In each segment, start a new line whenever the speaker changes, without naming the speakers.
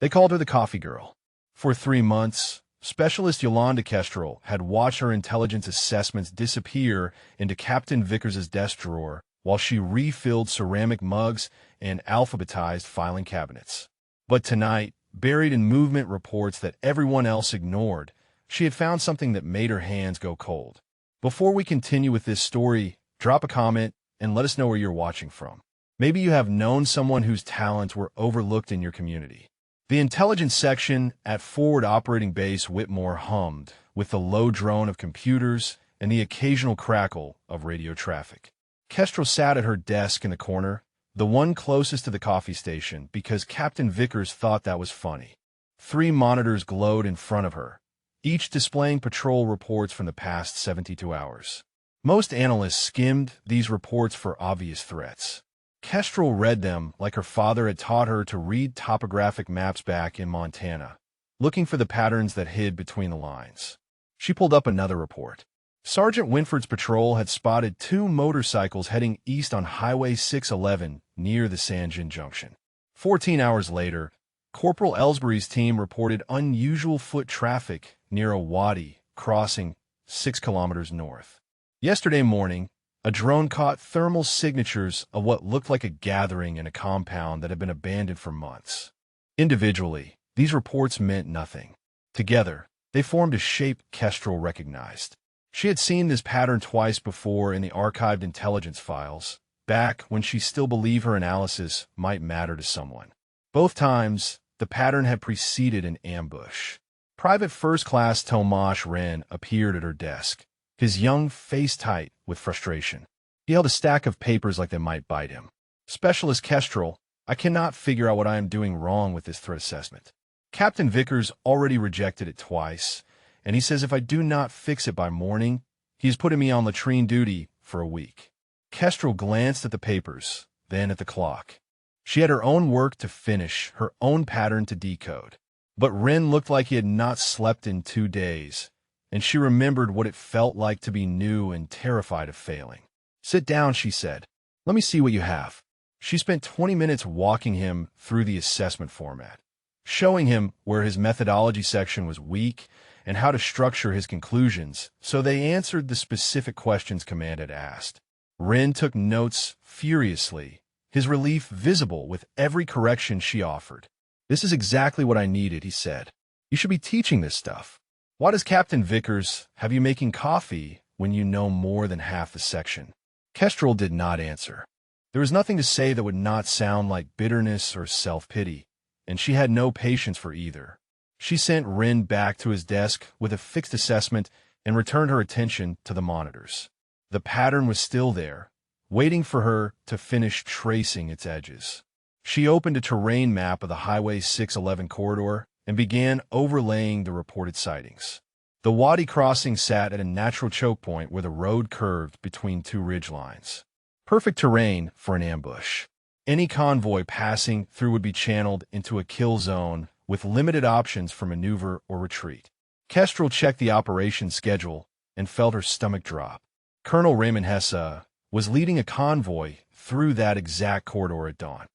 They called her the Coffee Girl. For 3 months, Specialist Yolanda Kestrel had watched her intelligence assessments disappear into Captain Vickers's desk drawer while she refilled ceramic mugs and alphabetized filing cabinets. But tonight, buried in movement reports that everyone else ignored, she had found something that made her hands go cold. Before we continue with this story, drop a comment and let us know where you're watching from. Maybe you have known someone whose talents were overlooked in your community. The intelligence section at Forward Operating Base Whitmore hummed with the low drone of computers and the occasional crackle of radio traffic. Kestrel sat at her desk in the corner, the one closest to the coffee station, because Captain Vickers thought that was funny. 3 monitors glowed in front of her, each displaying patrol reports from the past 72 hours. Most analysts skimmed these reports for obvious threats. Kestrel read them like her father had taught her to read topographic maps back in Montana, looking for the patterns that hid between the lines. She pulled up another report. Sergeant Winford's patrol had spotted 2 motorcycles heading east on Highway 611 near the Sanjin Junction. 14 hours later, Corporal Ellsbury's team reported unusual foot traffic near a wadi crossing 6 kilometers north. Yesterday morning, a drone caught thermal signatures of what looked like a gathering in a compound that had been abandoned for months. Individually, these reports meant nothing. Together, they formed a shape Kestrel recognized. She had seen this pattern twice before in the archived intelligence files, back when she still believed her analysis might matter to someone. Both times, the pattern had preceded an ambush. Private First Class Tomasz Wren appeared at her desk, his young face tight with frustration. He held a stack of papers like they might bite him. Specialist Kestrel, I cannot figure out what I am doing wrong with this threat assessment. Captain Vickers already rejected it twice, and he says if I do not fix it by morning, he is putting me on latrine duty for a week. Kestrel glanced at the papers, then at the clock. She had her own work to finish, her own pattern to decode. But Wren looked like he had not slept in 2 days, and she remembered what it felt like to be new and terrified of failing. Sit down, she said. Let me see what you have. She spent 20 minutes walking him through the assessment format, showing him where his methodology section was weak and how to structure his conclusions so they answered the specific questions Command had asked. Wren took notes furiously, his relief visible with every correction she offered. This is exactly what I needed, he said. You should be teaching this stuff. Why does Captain Vickers have you making coffee when you know more than half the section? Kestrel did not answer. There was nothing to say that would not sound like bitterness or self-pity, and she had no patience for either. She sent Wren back to his desk with a fixed assessment and returned her attention to the monitors. The pattern was still there, waiting for her to finish tracing its edges. She opened a terrain map of the Highway 611 corridor and began overlaying the reported sightings. The wadi crossing sat at a natural choke point where the road curved between 2 ridgelines. Perfect terrain for an ambush. Any convoy passing through would be channeled into a kill zone with limited options for maneuver or retreat. Kestrel checked the operation schedule and felt her stomach drop. Colonel Raymond Hesse was leading a convoy through that exact corridor at dawn.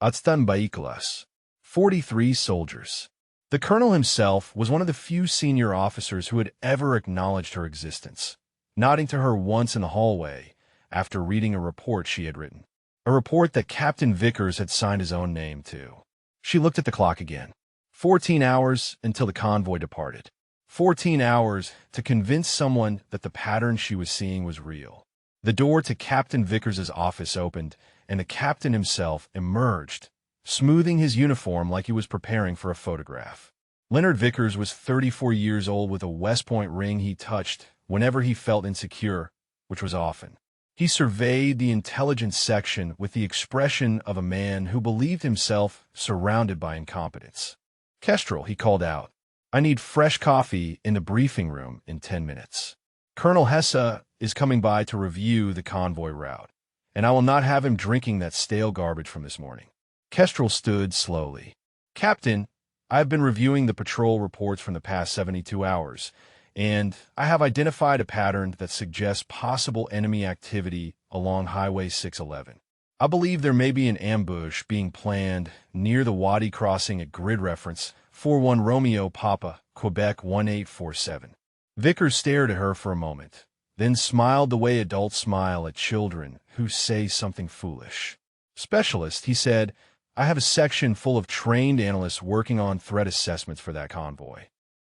Atstan Baiklas, 43 soldiers. The colonel himself was one of the few senior officers who had ever acknowledged her existence, nodding to her once in the hallway after reading a report she had written. A report that Captain Vickers had signed his own name to. She looked at the clock again. 14 hours until the convoy departed. 14 hours to convince someone that the pattern she was seeing was real. The door to Captain Vickers's office opened, and the captain himself emerged, smoothing his uniform like he was preparing for a photograph. Leonard Vickers was 34 years old with a West Point ring he touched whenever he felt insecure, which was often. He surveyed the intelligence section with the expression of a man who believed himself surrounded by incompetence. Kestrel, he called out, I need fresh coffee in the briefing room in 10 minutes. Colonel Hesse is coming by to review the convoy route, and I will not have him drinking that stale garbage from this morning. Kestrel stood slowly. Captain, I have been reviewing the patrol reports from the past 72 hours, and I have identified a pattern that suggests possible enemy activity along Highway 611. I believe there may be an ambush being planned near the Wadi crossing at grid reference 41 Romeo Papa, Quebec 1847. Vickers stared at her for a moment, then smiled the way adults smile at children who say something foolish. Specialist, he said, I have a section full of trained analysts working on threat assessments for that convoy.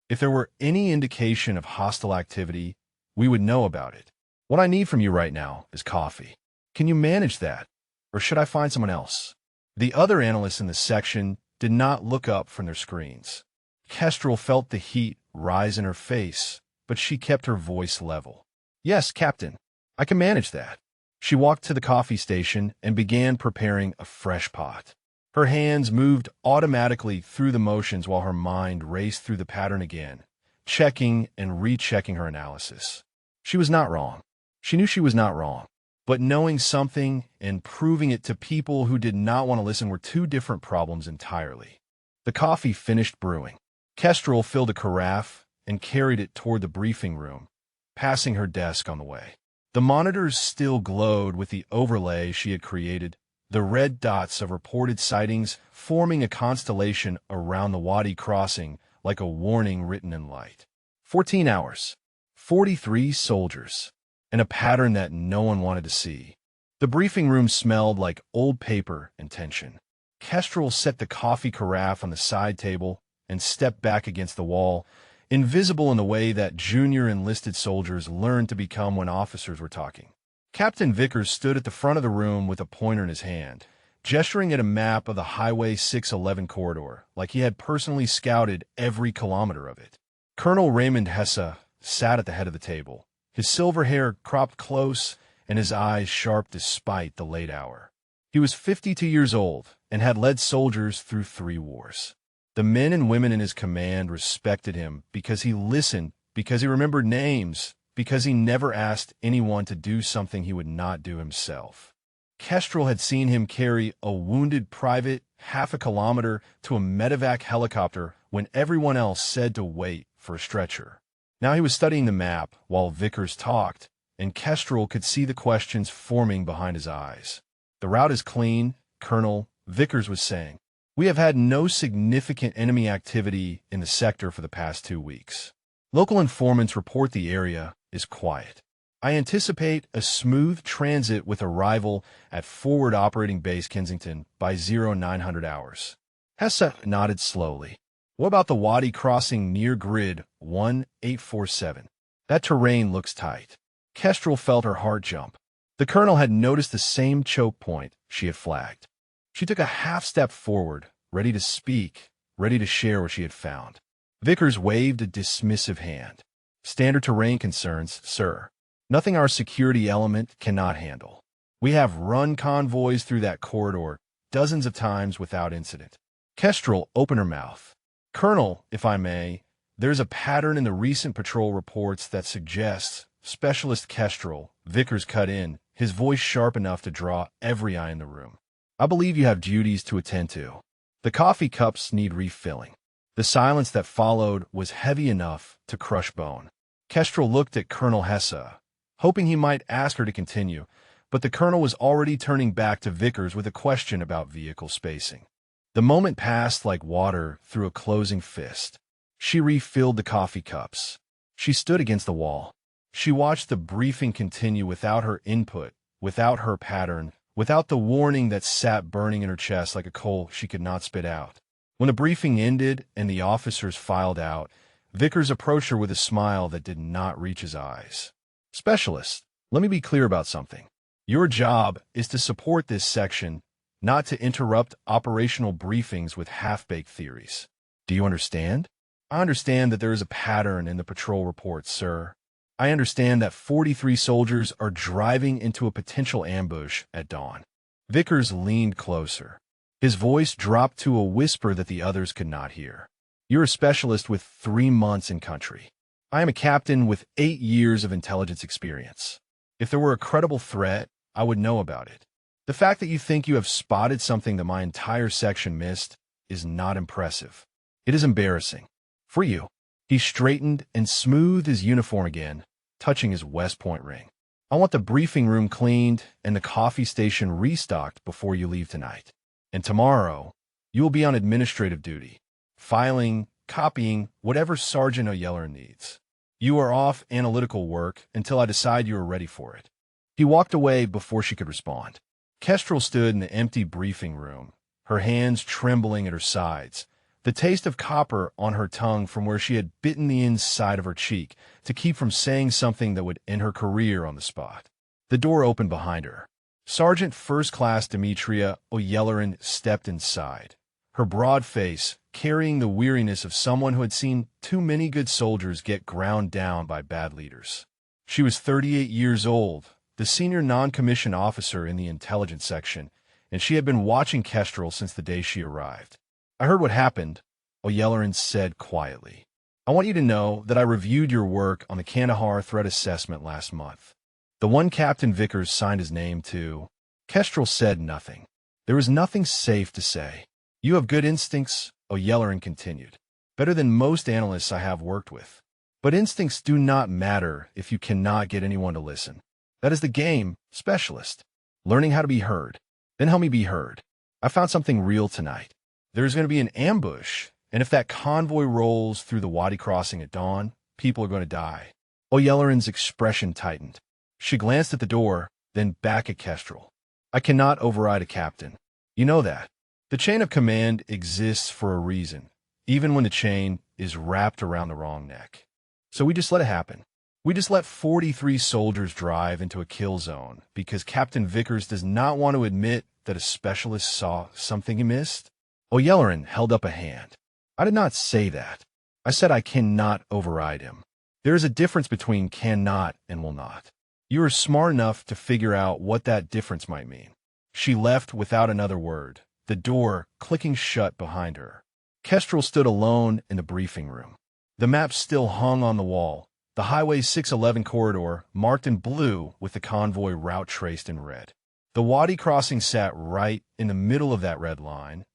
If there were any indication of hostile activity, we would know about it. What I need from you right now is coffee. Can you manage that? Or should I find someone else? The other analysts in the section did not look up from their screens. Kestrel felt the heat rise in her face, but she kept her voice level. Yes, Captain, I can manage that. She walked to the coffee station and began preparing a fresh pot. Her hands moved automatically through the motions while her mind raced through the pattern again, checking and rechecking her analysis. She was not wrong. She knew she was not wrong. But knowing something and proving it to people who did not want to listen were two different problems entirely. The coffee finished brewing. Kestrel filled a carafe and carried it toward the briefing room, passing her desk on the way. The monitors still glowed with the overlay she had created, the red dots of reported sightings forming a constellation around the Wadi crossing like a warning written in light. 14 hours, 43 soldiers, and a pattern that no one wanted to see. The briefing room smelled like old paper and tension. Kestrel set the coffee carafe on the side table and stepped back against the wall, invisible in the way that junior enlisted soldiers learned to become when officers were talking. Captain Vickers stood at the front of the room with a pointer in his hand, gesturing at a map of the Highway 611 corridor, like he had personally scouted every kilometer of it. Colonel Raymond Hesse sat at the head of the table, his silver hair cropped close and his eyes sharp despite the late hour. He was 52 years old and had led soldiers through 3 wars. The men and women in his command respected him because he listened, because he remembered names, because he never asked anyone to do something he would not do himself. Kestrel had seen him carry a wounded private half a kilometer to a medevac helicopter when everyone else said to wait for a stretcher. Now he was studying the map while Vickers talked, and Kestrel could see the questions forming behind his eyes. The route is clean, Colonel, Vickers was saying. We have had no significant enemy activity in the sector for the past 2 weeks. Local informants report the area is quiet. I anticipate a smooth transit with arrival at Forward Operating Base Kensington by 0900 hours. Hesse nodded slowly. What about the Wadi crossing near grid 1847? That terrain looks tight. Kestrel felt her heart jump. The colonel had noticed the same choke point she had flagged. She took a half step forward, ready to speak, ready to share what she had found. Vickers waved a dismissive hand. Standard terrain concerns, sir. Nothing our security element cannot handle. We have run convoys through that corridor dozens of times without incident. Kestrel opened her mouth. Colonel, if I may, there's a pattern in the recent patrol reports that suggests Specialist Kestrel, Vickers cut in, his voice sharp enough to draw every eye in the room. I believe you have duties to attend to. The coffee cups need refilling. The silence that followed was heavy enough to crush bone. Kestrel looked at Colonel Hesse, hoping he might ask her to continue, but the colonel was already turning back to Vickers with a question about vehicle spacing. The moment passed like water through a closing fist. She refilled the coffee cups. She stood against the wall. She watched the briefing continue without her input, without her pattern, without the warning that sat burning in her chest like a coal she could not spit out. When the briefing ended and the officers filed out, Vickers approached her with a smile that did not reach his eyes. Specialist, let me be clear about something. Your job is to support this section, not to interrupt operational briefings with half-baked theories. Do you understand? I understand that there is a pattern in the patrol reports, sir. I understand that 43 soldiers are driving into a potential ambush at dawn. Vickers leaned closer. His voice dropped to a whisper that the others could not hear. You're a specialist with 3 months in country. I am a captain with 8 years of intelligence experience. If there were a credible threat, I would know about it. The fact that you think you have spotted something that my entire section missed is not impressive. It is embarrassing. For you. He straightened and smoothed his uniform again, touching his West Point ring. I want the briefing room cleaned and the coffee station restocked before you leave tonight. And tomorrow, you will be on administrative duty, filing, copying, whatever Sergeant O'Yellern needs. You are off analytical work until I decide you are ready for it." He walked away before she could respond. Kestrel stood in the empty briefing room, her hands trembling at her sides, the taste of copper on her tongue from where she had bitten the inside of her cheek to keep from saying something that would end her career on the spot. The door opened behind her. Sergeant First Class Demetria O'Yellern stepped inside, her broad face carrying the weariness of someone who had seen too many good soldiers get ground down by bad leaders. She was 38 years old, the senior non-commissioned officer in the intelligence section, and she had been watching Kestrel since the day she arrived. "I heard what happened," O'Yellern said quietly. "I want you to know that I reviewed your work on the Kandahar threat assessment last month. The one Captain Vickers signed his name to." Kestrel said nothing. There was nothing safe to say. "You have good instincts," O'Yellern continued. "Better than most analysts I have worked with. But instincts do not matter if you cannot get anyone to listen. That is the game, specialist. Learning how to be heard. Then help me be heard. I found something real tonight. There is going to be an ambush, and if that convoy rolls through the Wadi crossing at dawn, people are going to die." O'Yellern's expression tightened. She glanced at the door, then back at Kestrel. "I cannot override a captain. You know that. The chain of command exists for a reason, even when the chain is wrapped around the wrong neck. So we just let it happen. We just let 43 soldiers drive into a kill zone because Captain Vickers does not want to admit that a specialist saw something he missed." O'Yellern held up a hand. "I did not say that. I said I cannot override him. There is a difference between cannot and will not. You are smart enough to figure out what that difference might mean." She left without another word, the door clicking shut behind her. Kestrel stood alone in the briefing room. The map still hung on the wall, the Highway 611 corridor marked in blue with the convoy route traced in red. The Wadi crossing sat right in the middle of that red line,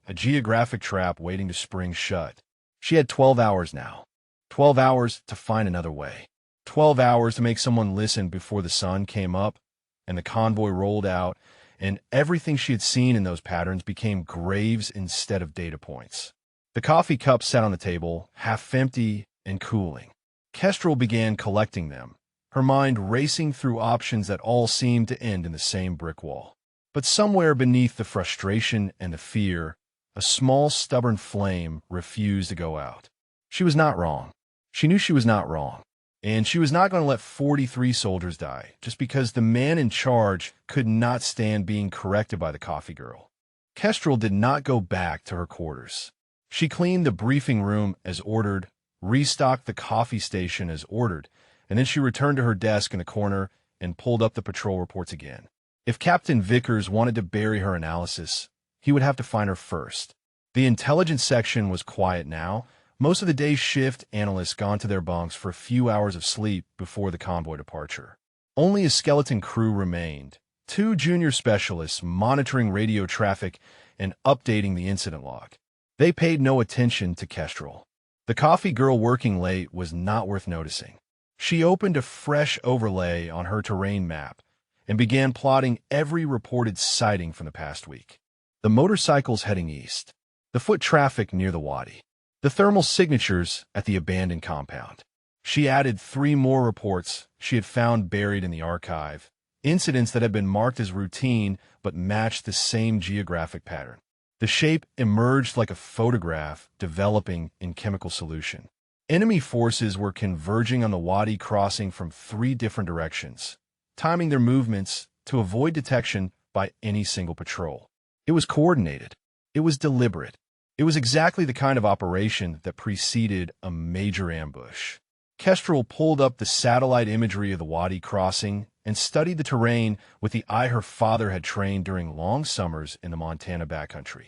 a geographic trap waiting to spring shut. She had 12 hours now. 12 hours to find another way. 12 hours to make someone listen before the sun came up and the convoy rolled out, and everything she had seen in those patterns became graves instead of data points. The coffee cup sat on the table, half empty and cooling. Kestrel began collecting them, her mind racing through options that all seemed to end in the same brick wall. But somewhere beneath the frustration and the fear, a small, stubborn flame refused to go out. She was not wrong. She knew she was not wrong. And she was not going to let 43 soldiers die just because the man in charge could not stand being corrected by the coffee girl. Kestrel did not go back to her quarters. She cleaned the briefing room as ordered, restocked the coffee station as ordered, and then she returned to her desk in the corner and pulled up the patrol reports again. If Captain Vickers wanted to bury her analysis, he would have to find her first. The intelligence section was quiet now, most of the day's shift analysts gone to their bunks for a few hours of sleep before the convoy departure. Only a skeleton crew remained, 2 junior specialists monitoring radio traffic and updating the incident log. They paid no attention to Kestrel. The coffee girl working late was not worth noticing. She opened a fresh overlay on her terrain map and began plotting every reported sighting from the past week. The motorcycles heading east, the foot traffic near the Wadi, the thermal signatures at the abandoned compound. She added 3 more reports she had found buried in the archive, incidents that had been marked as routine but matched the same geographic pattern. The shape emerged like a photograph developing in chemical solution. Enemy forces were converging on the Wadi crossing from 3 different directions, timing their movements to avoid detection by any single patrol. It was coordinated. It was deliberate. It was exactly the kind of operation that preceded a major ambush. Kestrel pulled up the satellite imagery of the Wadi crossing and studied the terrain with the eye her father had trained during long summers in the Montana backcountry.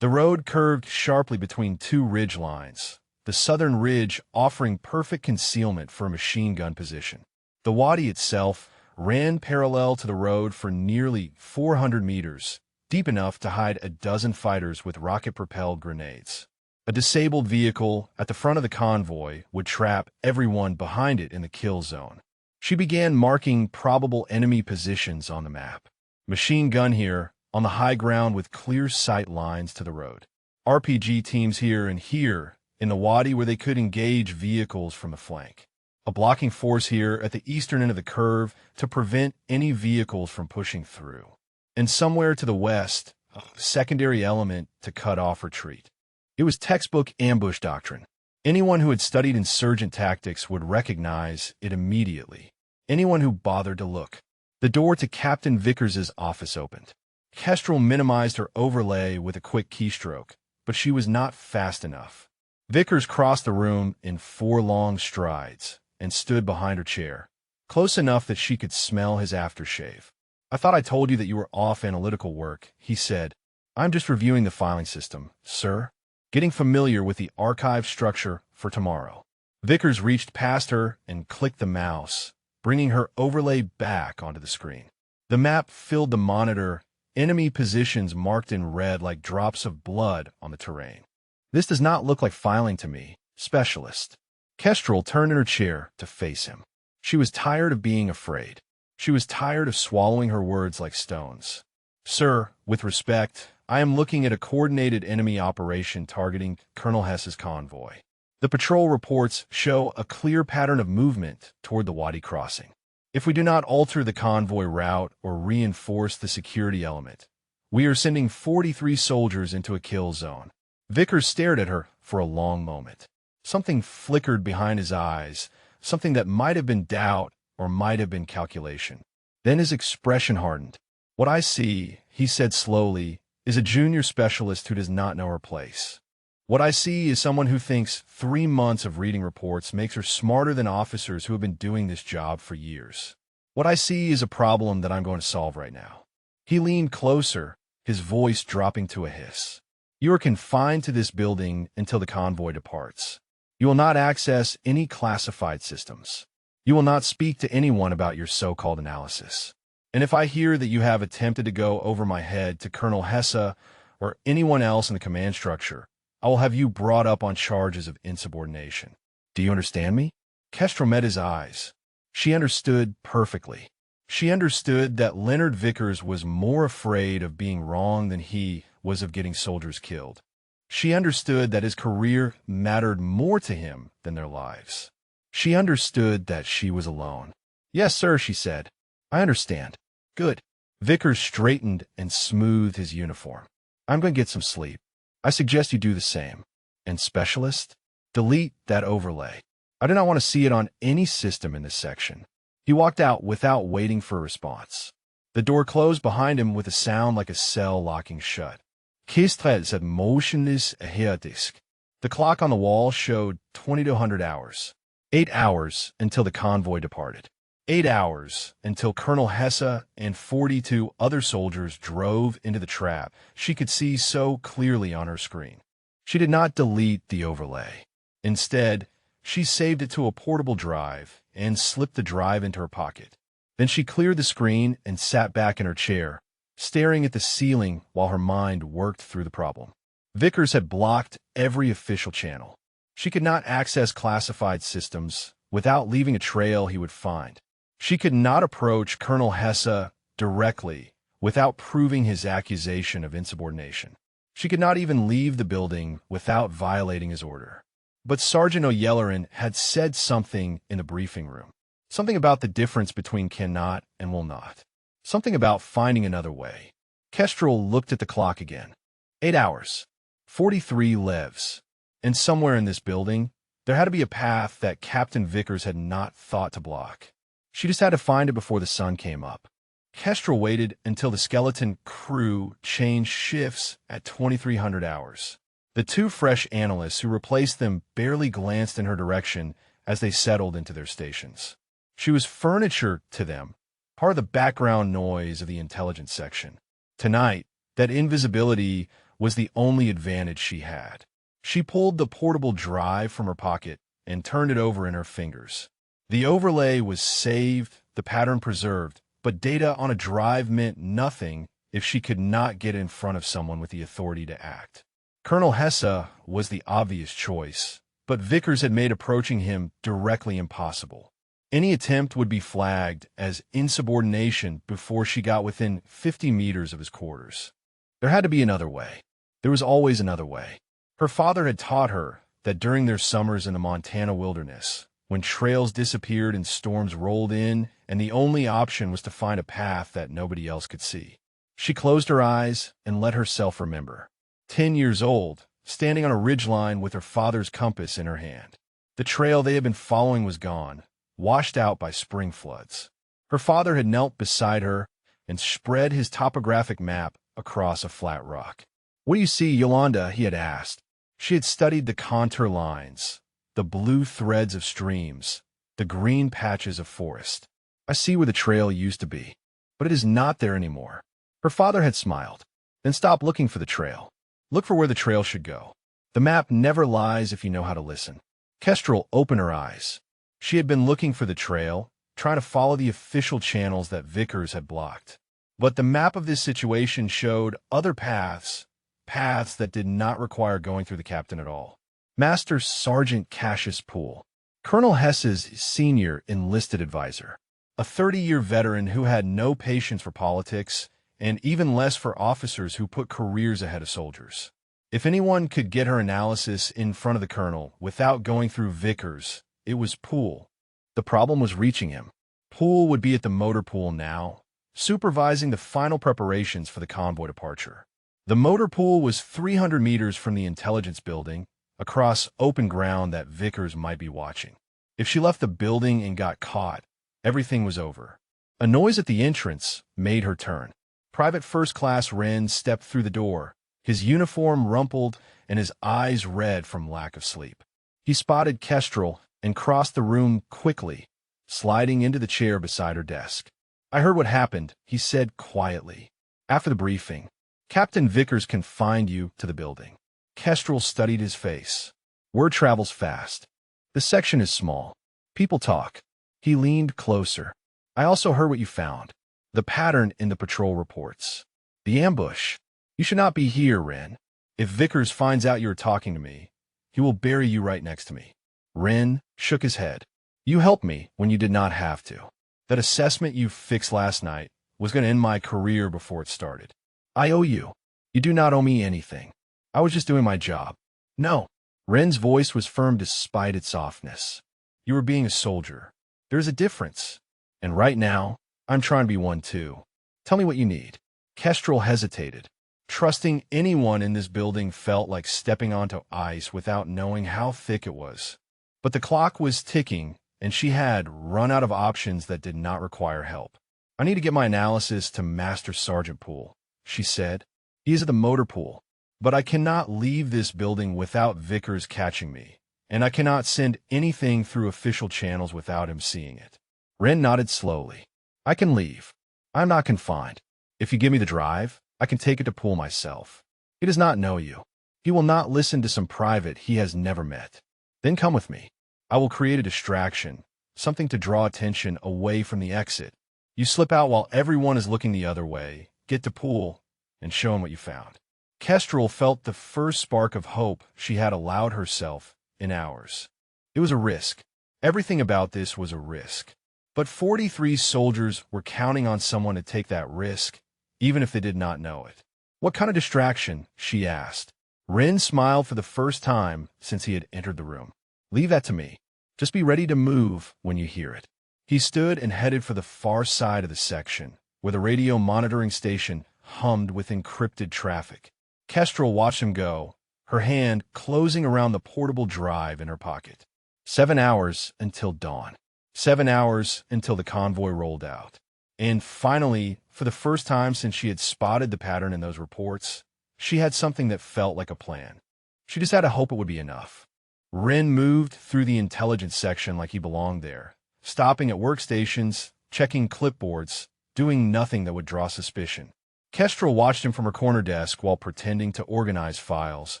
The road curved sharply between 2 ridge lines, the southern ridge offering perfect concealment for a machine gun position. The Wadi itself ran parallel to the road for nearly 400 meters, deep enough to hide a dozen fighters with rocket-propelled grenades. A disabled vehicle at the front of the convoy would trap everyone behind it in the kill zone. She began marking probable enemy positions on the map. Machine gun here, on the high ground with clear sight lines to the road. RPG teams here and here, in the wadi where they could engage vehicles from the flank. A blocking force here at the eastern end of the curve to prevent any vehicles from pushing through. And somewhere to the west, a secondary element to cut off retreat. It was textbook ambush doctrine. Anyone who had studied insurgent tactics would recognize it immediately. Anyone who bothered to look. The door to Captain Vickers's office opened. Kestrel minimized her overlay with a quick keystroke, but she was not fast enough. Vickers crossed the room in 4 long strides and stood behind her chair, close enough that she could smell his aftershave. "I thought I told you that you were off analytical work," he said. "I'm just reviewing the filing system, sir. Getting familiar with the archive structure for tomorrow." Vickers reached past her and clicked the mouse, bringing her overlay back onto the screen. The map filled the monitor, enemy positions marked in red like drops of blood on the terrain. "This does not look like filing to me, specialist." Kestrel turned in her chair to face him. She was tired of being afraid. She was tired of swallowing her words like stones. "Sir, with respect, I am looking at a coordinated enemy operation targeting Colonel Hess's convoy. The patrol reports show a clear pattern of movement toward the Wadi crossing. If we do not alter the convoy route or reinforce the security element, we are sending 43 soldiers into a kill zone." Vickers stared at her for a long moment. Something flickered behind his eyes, something that might have been doubt or might have been calculation. Then his expression hardened. "What I see," he said slowly, "is a junior specialist who does not know her place. What I see is someone who thinks 3 months of reading reports makes her smarter than officers who have been doing this job for years. What I see is a problem that I'm going to solve right now." He leaned closer, his voice dropping to a hiss. "You are confined to this building until the convoy departs. You will not access any classified systems. You will not speak to anyone about your so-called analysis. And if I hear that you have attempted to go over my head to Colonel Hesse or anyone else in the command structure, I will have you brought up on charges of insubordination. Do you understand me?" Kestrel met his eyes. She understood perfectly. She understood that Leonard Vickers was more afraid of being wrong than he was of getting soldiers killed. She understood that his career mattered more to him than their lives. She understood that she was alone. "Yes, sir," she said. "I understand." "Good." Vickers straightened and smoothed his uniform. "I'm going to get some sleep. I suggest you do the same. And specialist, delete that overlay. I do not want to see it on any system in this section." He walked out without waiting for a response. The door closed behind him with a sound like a cell locking shut. Kestrel sat motionless ahead disk. The clock on the wall showed 2200 hours. 8 hours until the convoy departed. 8 hours until Colonel Hesse and 42 other soldiers drove into the trap she could see so clearly on her screen. She did not delete the overlay. Instead, she saved it to a portable drive and slipped the drive into her pocket. Then she cleared the screen and sat back in her chair, staring at the ceiling while her mind worked through the problem. Vickers had blocked every official channel. She could not access classified systems without leaving a trail he would find. She could not approach Colonel Hesse directly without proving his accusation of insubordination. She could not even leave the building without violating his order. But Sergeant O'Yelleran had said something in the briefing room. Something about the difference between cannot and will not. Something about finding another way. Kestrel looked at the clock again. 8 hours. 43 levs. And somewhere in this building, there had to be a path that Captain Vickers had not thought to block. She just had to find it before the sun came up. Kestrel waited until the skeleton crew changed shifts at 2300 hours. The 2 fresh analysts who replaced them barely glanced in her direction as they settled into their stations. She was furniture to them, part of the background noise of the intelligence section. Tonight, that invisibility was the only advantage she had. She pulled the portable drive from her pocket and turned it over in her fingers. The overlay was saved, the pattern preserved, but data on a drive meant nothing if she could not get in front of someone with the authority to act. Colonel Hesse was the obvious choice, but Vickers had made approaching him directly impossible. Any attempt would be flagged as insubordination before she got within 50 meters of his quarters. There had to be another way. There was always another way. Her father had taught her that during their summers in the Montana wilderness, when trails disappeared and storms rolled in, and the only option was to find a path that nobody else could see. She closed her eyes and let herself remember. 10 years old, standing on a ridgeline with her father's compass in her hand. The trail they had been following was gone, washed out by spring floods. Her father had knelt beside her and spread his topographic map across a flat rock. "What do you see, Yolanda?" he had asked. She had studied the contour lines, the blue threads of streams, the green patches of forest. "I see where the trail used to be, but it is not there anymore." Her father had smiled. "Then stop looking for the trail. Look for where the trail should go. The map never lies if you know how to listen." Kestrel opened her eyes. She had been looking for the trail, trying to follow the official channels that Vickers had blocked. But the map of this situation showed other paths that did not require going through the captain at all. Master Sergeant Cassius Poole, Colonel Hess's senior enlisted advisor, a 30-year veteran who had no patience for politics and even less for officers who put careers ahead of soldiers. If anyone could get her analysis in front of the colonel without going through Vickers, it was Poole. The problem was reaching him. Poole would be at the motor pool now, supervising the final preparations for the convoy departure. The motor pool was 300 meters from the intelligence building, across open ground that Vickers might be watching. If she left the building and got caught, everything was over. A noise at the entrance made her turn. Private First Class Wren stepped through the door, his uniform rumpled and his eyes red from lack of sleep. He spotted Kestrel and crossed the room quickly, sliding into the chair beside her desk. "I heard what happened," he said quietly. "After the briefing, Captain Vickers confined you to the building." Kestrel studied his face. "Word travels fast. The section is small. People talk." He leaned closer. "I also heard what you found. The pattern in the patrol reports. The ambush. You should not be here, Wren. If Vickers finds out you are talking to me, he will bury you right next to me." Wren shook his head. "You helped me when you did not have to. That assessment you fixed last night was going to end my career before it started. I owe you. You do not owe me anything. I was just doing my job." "No." Wren's voice was firm despite its softness. "You were being a soldier. There is a difference. And right now, I'm trying to be one too. Tell me what you need." Kestrel hesitated. Trusting anyone in this building felt like stepping onto ice without knowing how thick it was. But the clock was ticking, and she had run out of options that did not require help. "I need to get my analysis to Master Sergeant Poole," she said. "He is at the motor pool. But I cannot leave this building without Vickers catching me, and I cannot send anything through official channels without him seeing it." Wren nodded slowly. "I can leave. I'm not confined. If you give me the drive, I can take it to Poole myself. He does not know you. He will not listen to some private he has never met. Then come with me. I will create a distraction, something to draw attention away from the exit. You slip out while everyone is looking the other way, get to Poole, and show him what you found." Kestrel felt the first spark of hope she had allowed herself in hours. It was a risk. Everything about this was a risk. But 43 soldiers were counting on someone to take that risk, even if they did not know it. "What kind of distraction?" she asked. Wren smiled for the first time since he had entered the room. "Leave that to me. Just be ready to move when you hear it." He stood and headed for the far side of the section, where the radio monitoring station hummed with encrypted traffic. Kestrel watched him go, her hand closing around the portable drive in her pocket. 7 hours until dawn. 7 hours until the convoy rolled out. And finally, for the first time since she had spotted the pattern in those reports, she had something that felt like a plan. She just had to hope it would be enough. Wren moved through the intelligence section like he belonged there, stopping at workstations, checking clipboards, doing nothing that would draw suspicion. Kestrel watched him from her corner desk while pretending to organize files,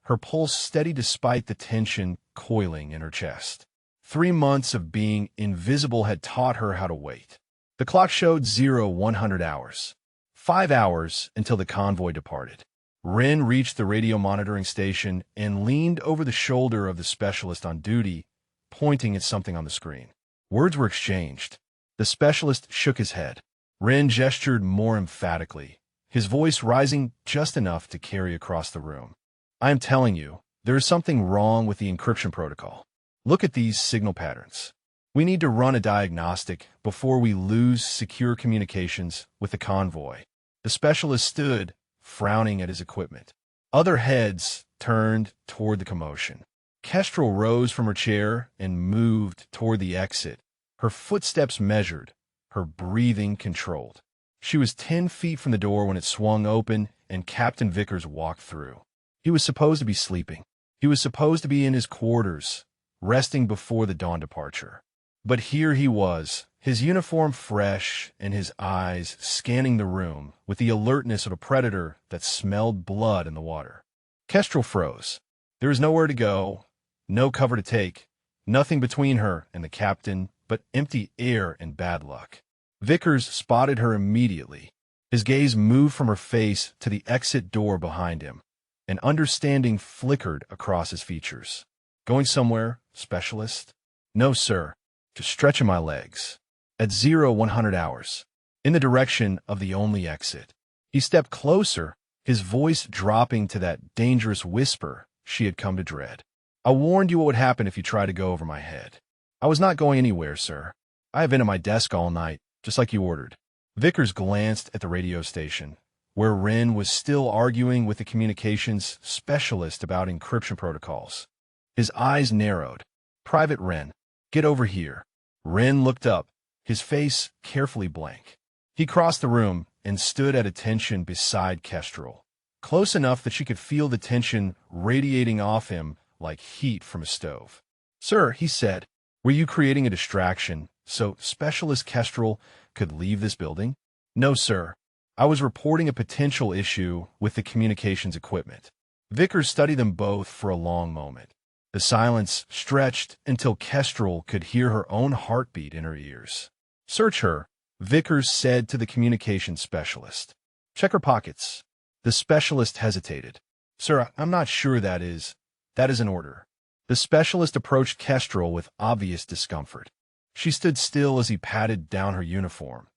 her pulse steady despite the tension coiling in her chest. 3 months of being invisible had taught her how to wait. The clock showed 100 hours. 5 hours until the convoy departed. Wren reached the radio monitoring station and leaned over the shoulder of the specialist on duty, pointing at something on the screen. Words were exchanged. The specialist shook his head. Ren gestured more emphatically, his voice rising just enough to carry across the room. I am telling you, there is something wrong with the encryption protocol. Look at these signal patterns. We need to run a diagnostic before we lose secure communications with the convoy. The specialist stood, frowning at his equipment. Other heads turned toward the commotion. Kestrel rose from her chair and moved toward the exit, her footsteps measured, her breathing controlled. She was 10 feet from the door when it swung open and Captain Vickers walked through. He was supposed to be sleeping. He was supposed to be in his quarters, resting before the dawn departure. But here he was, his uniform fresh and his eyes scanning the room with the alertness of a predator that smelled blood in the water. Kestrel froze. There was nowhere to go, no cover to take, nothing between her and the captain but empty air and bad luck. Vickers spotted her immediately. His gaze moved from her face to the exit door behind him. An understanding flickered across his features. Going somewhere, specialist? No, sir. Just stretching my legs. At 100 hours. In the direction of the only exit. He stepped closer, his voice dropping to that dangerous whisper she had come to dread. I warned you what would happen if you tried to go over my head. I was not going anywhere, sir. I have been at my desk all night, just like you ordered. Vickers glanced at the radio station, where Wren was still arguing with the communications specialist about encryption protocols. His eyes narrowed. Private Wren, get over here. Wren looked up, his face carefully blank. He crossed the room and stood at attention beside Kestrel, close enough that she could feel the tension radiating off him like heat from a stove. Sir, he said, were you creating a distraction so Specialist Kestrel could leave this building? No, sir. I was reporting a potential issue with the communications equipment. Vickers studied them both for a long moment. The silence stretched until Kestrel could hear her own heartbeat in her ears. Search her, Vickers said to the communications specialist. Check her pockets. The specialist hesitated. Sir, I'm not sure that is an order. The specialist approached Kestrel with obvious discomfort. She stood still as he patted down her uniform,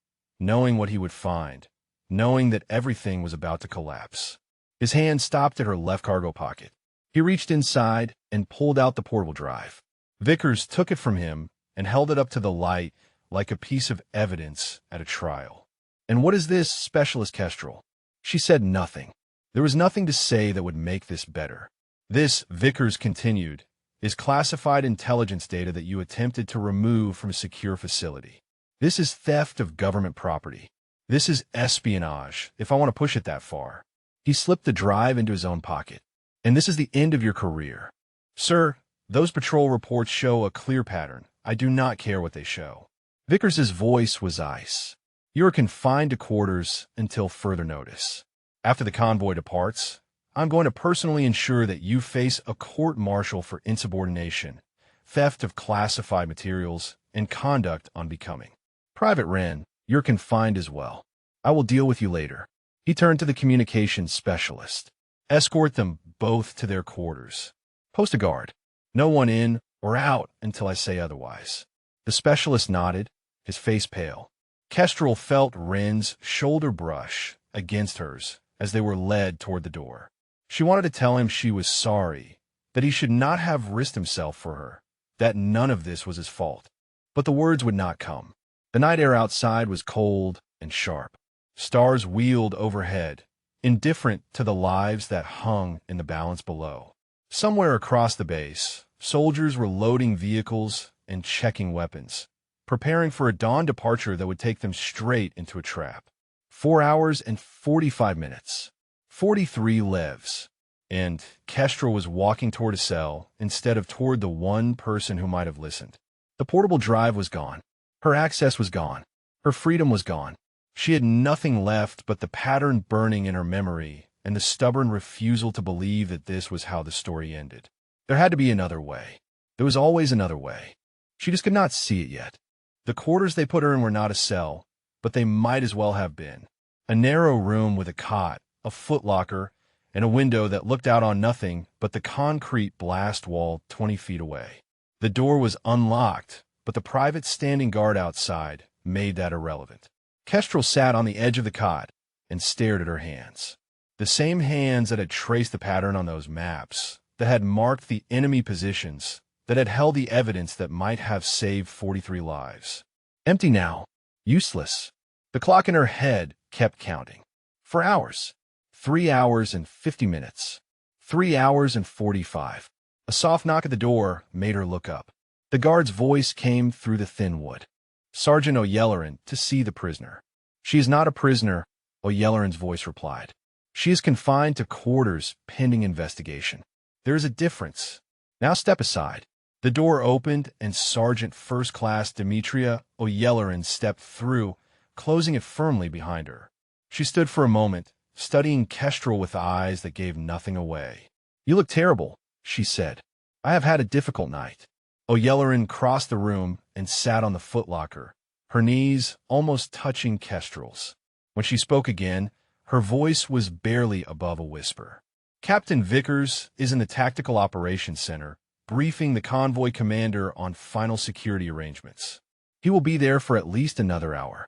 knowing what he would find, knowing that everything was about to collapse. His hand stopped at her left cargo pocket. He reached inside and pulled out the portable drive. Vickers took it from him and held it up to the light like a piece of evidence at a trial. And what is this, Specialist Kestrel? She said nothing. There was nothing to say that would make this better. This, Vickers continued, is classified intelligence data that you attempted to remove from a secure facility. This is theft of government property. This is espionage, if I want to push it that far. He slipped the drive into his own pocket. And this is the end of your career. Sir, those patrol reports show a clear pattern. I do not care what they show. Vickers's voice was ice. You are confined to quarters until further notice. After the convoy departs, I'm going to personally ensure that you face a court-martial for insubordination, theft of classified materials, and conduct unbecoming. Private Wren, you're confined as well. I will deal with you later. He turned to the communications specialist. Escort them both to their quarters. Post a guard. No one in or out until I say otherwise. The specialist nodded, his face pale. Kestrel felt Wren's shoulder brush against hers as they were led toward the door. She wanted to tell him she was sorry, that he should not have risked himself for her, that none of this was his fault. But the words would not come. The night air outside was cold and sharp. Stars wheeled overhead, indifferent to the lives that hung in the balance below. Somewhere across the base, soldiers were loading vehicles and checking weapons, preparing for a dawn departure that would take them straight into a trap. 4 hours and 45 minutes. 43 levs. And Kestrel was walking toward a cell instead of toward the one person who might have listened. The portable drive was gone. Her access was gone. Her freedom was gone. She had nothing left but the pattern burning in her memory and the stubborn refusal to believe that this was how the story ended. There had to be another way. There was always another way. She just could not see it yet. The quarters they put her in were not a cell, but they might as well have been. A narrow room with a cot, a footlocker, and a window that looked out on nothing but the concrete blast wall 20 feet away. The door was unlocked, but the private standing guard outside made that irrelevant. Kestrel sat on the edge of the cot and stared at her hands. The same hands that had traced the pattern on those maps, that had marked the enemy positions, that had held the evidence that might have saved 43 lives. Empty now. Useless. The clock in her head kept counting. For hours. 3 hours and 50 minutes. 3 hours and 45. A soft knock at the door made her look up. The guard's voice came through the thin wood. Sergeant O'Yelleran, to see the prisoner. She is not a prisoner, O'Yelleran's voice replied. She is confined to quarters pending investigation. There is a difference. Now step aside. The door opened and Sergeant First Class Demetria O'Yelleran stepped through, closing it firmly behind her. She stood for a moment, studying Kestrel with eyes that gave nothing away. You look terrible, she said. I have had a difficult night. O'Yelleran crossed the room and sat on the footlocker, her knees almost touching Kestrel's. When she spoke again, her voice was barely above a whisper. Captain Vickers is in the Tactical Operations Center, briefing the convoy commander on final security arrangements. He will be there for at least another hour.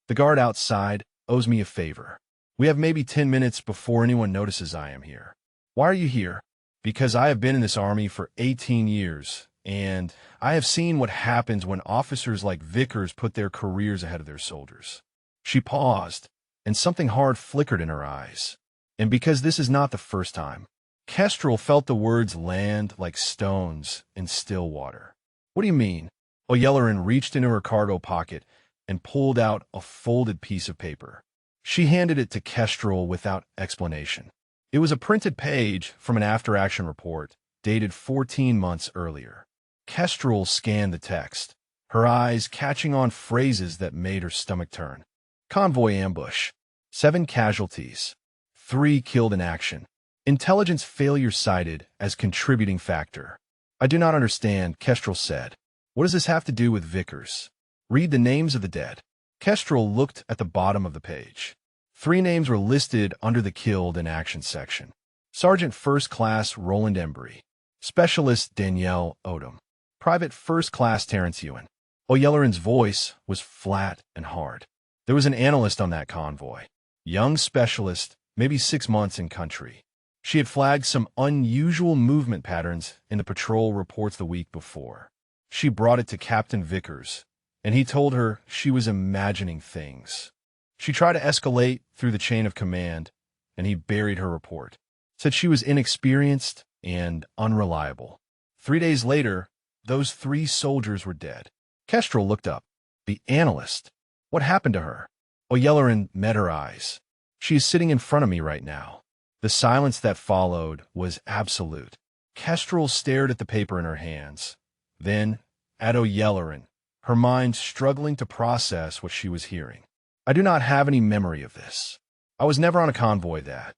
The guard outside owes me a favor. We have maybe 10 minutes before anyone notices I am here. Why are you here? Because I have been in this army for 18 years, and I have seen what happens when officers like Vickers put their careers ahead of their soldiers. She paused, and something hard flickered in her eyes. And because this is not the first time, Kestrel felt the words land like stones in still water. What do you mean? O'Yelleran reached into her cargo pocket and pulled out a folded piece of paper. She handed it to Kestrel without explanation. It was a printed page from an after-action report, dated 14 months earlier. Kestrel scanned the text, her eyes catching on phrases that made her stomach turn. Convoy ambush. 7 casualties. 3 killed in action. Intelligence failure cited as contributing factor. I do not understand, Kestrel said. What does this have to do with Vickers? Read the names of the dead. Kestrel looked at the bottom of the page. 3 names were listed under the killed in action section. Sergeant First Class Roland Embry. Specialist Danielle Odom. Private First Class Terrence Ewan. O'Yelleran's voice was flat and hard. There was an analyst on that convoy. Young specialist, maybe 6 months in country. She had flagged some unusual movement patterns in the patrol reports the week before. She brought it to Captain Vickers, and he told her she was imagining things. She tried to escalate through the chain of command, and he buried her report. Said she was inexperienced and unreliable. 3 days later, those 3 soldiers were dead. Kestrel looked up. The analyst. What happened to her? O'Yelleran met her eyes. She is sitting in front of me right now. The silence that followed was absolute. Kestrel stared at the paper in her hands, then at O'Yelleran, her mind struggling to process what she was hearing. I do not have any memory of this. I was never on a convoy that.